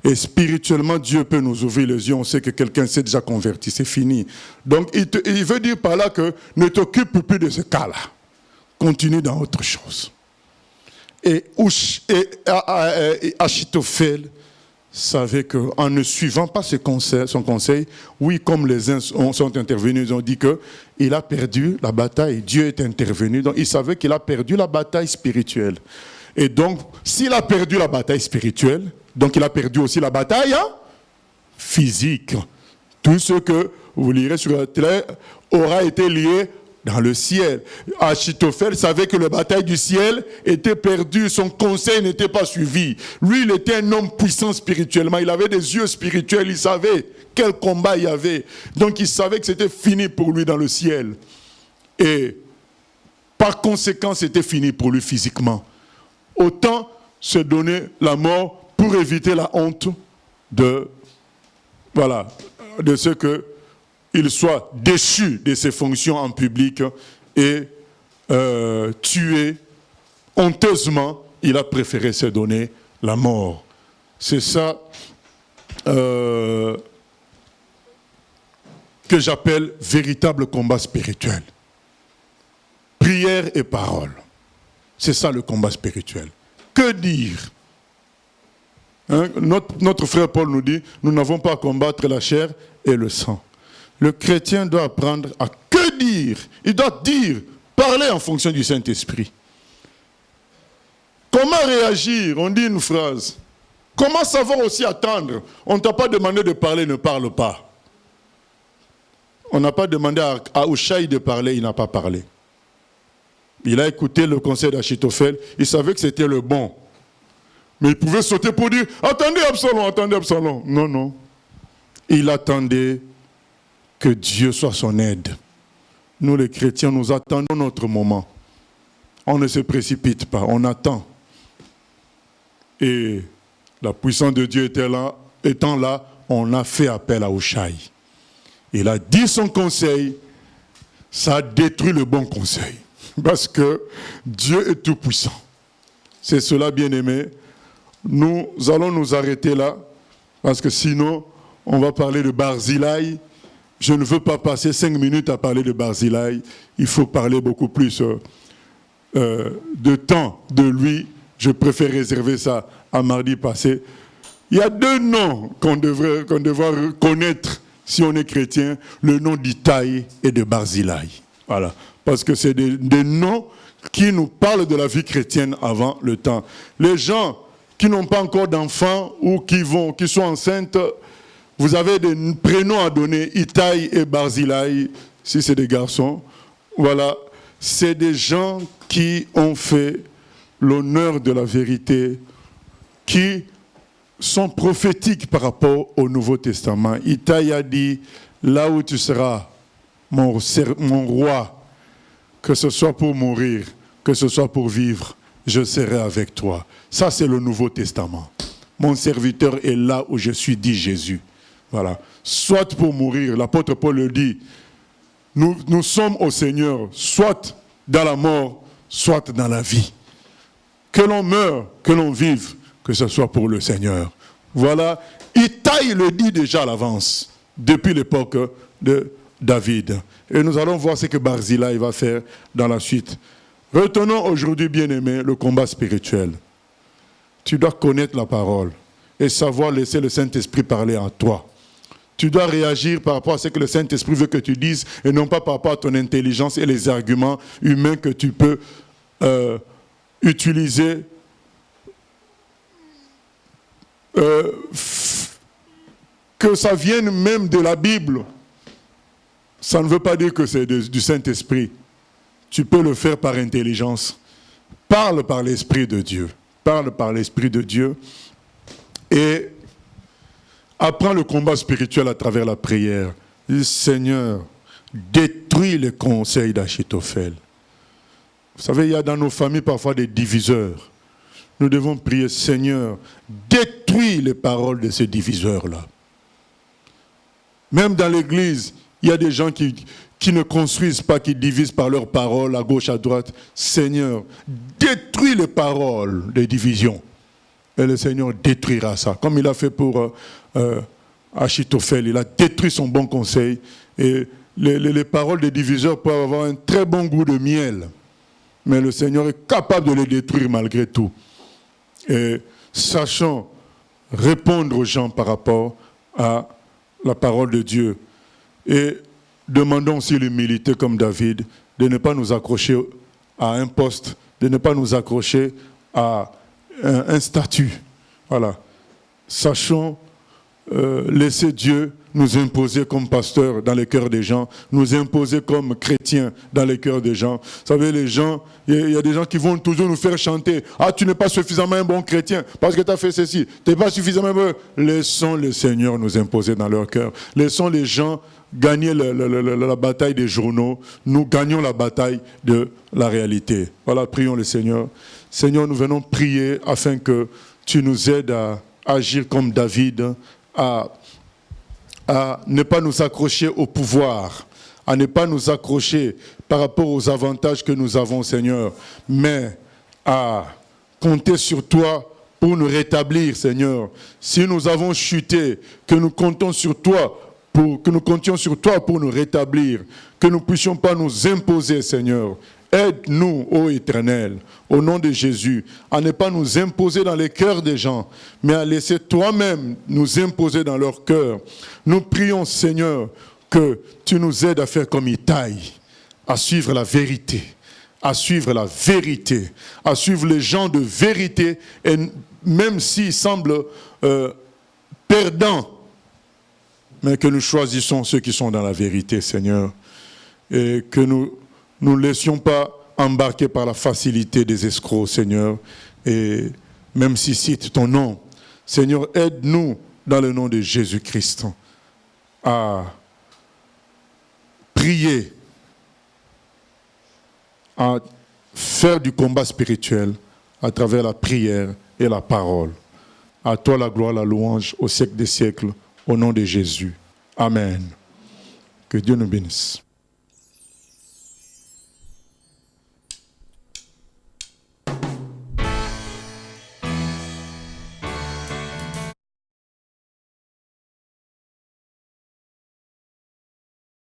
Et spirituellement, Dieu peut nous ouvrir les yeux. On sait que quelqu'un s'est déjà converti, c'est fini. Donc, il veut dire par là que ne t'occupe plus de ce cas-là. Continue dans autre chose. Et Achitophel savait qu'en ne suivant pas son conseil, oui, comme les uns sont intervenus, ils ont dit qu'il a perdu la bataille. Dieu est intervenu. Donc, il savait qu'il a perdu la bataille spirituelle. Et donc, s'il a perdu la bataille spirituelle, donc il a perdu aussi la bataille physique. Tout ce que vous lirez sur la télé aura été lié dans le ciel. Achitophel savait que la bataille du ciel était perdue, son conseil n'était pas suivi. Lui, il était un homme puissant spirituellement, il avait des yeux spirituels, il savait quel combat il y avait. Donc il savait que c'était fini pour lui dans le ciel. Et par conséquent, c'était fini pour lui physiquement. Autant se donner la mort pour éviter la honte de ce qu'il soit déchu de ses fonctions en public et tué honteusement. Il a préféré se donner la mort. C'est ça que j'appelle véritable combat spirituel. Prière et parole. C'est ça le combat spirituel. Que dire? Notre frère Paul nous dit, nous n'avons pas à combattre la chair et le sang. Le chrétien doit apprendre à que dire? Il doit dire, parler en fonction du Saint-Esprit. Comment réagir? On dit une phrase. Comment savoir aussi attendre? On ne t'a pas demandé de parler, ne parle pas. On n'a pas demandé à Hushai de parler, il n'a pas parlé. Il a écouté le conseil d'Achitophel, il savait que c'était le bon. Mais il pouvait sauter pour dire, attendez Absalom, attendez Absalom. Non, non. Il attendait que Dieu soit son aide. Nous les chrétiens, nous attendons notre moment. On ne se précipite pas, on attend. Et la puissance de Dieu étant là, on a fait appel à Hushai. Il a dit son conseil, ça a détruit le bon conseil. Parce que Dieu est tout puissant. C'est cela, bien-aimé. Nous allons nous arrêter là, parce que sinon, on va parler de Barzillai. Je ne veux pas passer 5 minutes à parler de Barzillai. Il faut parler beaucoup plus de temps de lui. Je préfère réserver ça à mardi passé. Il y a 2 noms qu'on devrait connaître si on est chrétien, le nom d'Itaï et de Barzillai. Voilà. Parce que c'est des noms qui nous parlent de la vie chrétienne avant le temps. Les gens qui n'ont pas encore d'enfants ou qui sont enceintes, vous avez des prénoms à donner, Itaï et Barzillai, si c'est des garçons. Voilà, c'est des gens qui ont fait l'honneur de la vérité, qui sont prophétiques par rapport au Nouveau Testament. Itaï a dit, là où tu seras, mon roi, que ce soit pour mourir, que ce soit pour vivre, je serai avec toi. Ça, c'est le Nouveau Testament. Mon serviteur est là où je suis, dit Jésus. Voilà. Soit pour mourir, l'apôtre Paul le dit, nous sommes au Seigneur, soit dans la mort, soit dans la vie. Que l'on meure, que l'on vive, que ce soit pour le Seigneur. Voilà, Itaï le dit déjà à l'avance, depuis l'époque de David. Et nous allons voir ce que Barzillai va faire dans la suite. Retenons aujourd'hui, bien-aimé, le combat spirituel. Tu dois connaître la parole et savoir laisser le Saint-Esprit parler en toi. Tu dois réagir par rapport à ce que le Saint-Esprit veut que tu dises et non pas par rapport à ton intelligence et les arguments humains que tu peux utiliser. Que ça vienne même de la Bible, ça ne veut pas dire que c'est du Saint-Esprit. Tu peux le faire par intelligence. Parle par l'Esprit de Dieu. Parle par l'Esprit de Dieu et apprends le combat spirituel à travers la prière. Dis, Seigneur, détruis les conseils d'Achitophel. Vous savez, il y a dans nos familles parfois des diviseurs. Nous devons prier, Seigneur, détruis les paroles de ces diviseurs-là. Même dans l'église, il y a des gens qui ne construisent pas, qui divisent par leurs paroles à gauche, à droite. Seigneur, détruis les paroles des divisions. Et le Seigneur détruira ça. Comme il a fait pour Achitophel, il a détruit son bon conseil. Et les paroles des diviseurs peuvent avoir un très bon goût de miel. Mais le Seigneur est capable de les détruire malgré tout. Et sachons répondre aux gens par rapport à la parole de Dieu. Et demandons aussi l'humilité comme David, de ne pas nous accrocher à un poste, de ne pas nous accrocher à un statut. Voilà. Sachons laisser Dieu nous imposer comme pasteur dans les cœurs des gens, nous imposer comme chrétiens dans les cœurs des gens. Vous savez, les gens, il y a des gens qui vont toujours nous faire chanter « Ah, tu n'es pas suffisamment un bon chrétien parce que tu as fait ceci. Tu n'es pas suffisamment bon. » Laissons le Seigneur nous imposer dans leur cœur. Laissons les gens gagner la bataille des journaux. Nous gagnons la bataille de la réalité. Voilà, prions le Seigneur. Seigneur, nous venons prier afin que tu nous aides à agir comme David, à ne pas nous accrocher au pouvoir, à ne pas nous accrocher par rapport aux avantages que nous avons, Seigneur, mais à compter sur toi pour nous rétablir, Seigneur. Si nous avons chuté, que nous comptions sur toi pour nous rétablir, que nous ne puissions pas nous imposer, Seigneur. Aide-nous, ô Éternel, au nom de Jésus, à ne pas nous imposer dans les cœurs des gens, mais à laisser toi-même nous imposer dans leur cœur. Nous prions, Seigneur, que tu nous aides à faire comme Itaï, à suivre la vérité, à suivre la vérité, à suivre les gens de vérité, et même s'ils semblent perdants, mais que nous choisissons ceux qui sont dans la vérité, Seigneur, et que nous ne laissions pas embarquer par la facilité des escrocs, Seigneur, et même si c'est ton nom, Seigneur, aide-nous dans le nom de Jésus-Christ à prier, à faire du combat spirituel à travers la prière et la parole. À toi la gloire, la louange au siècle des siècles, au nom de Jésus. Amen. Que Dieu nous bénisse.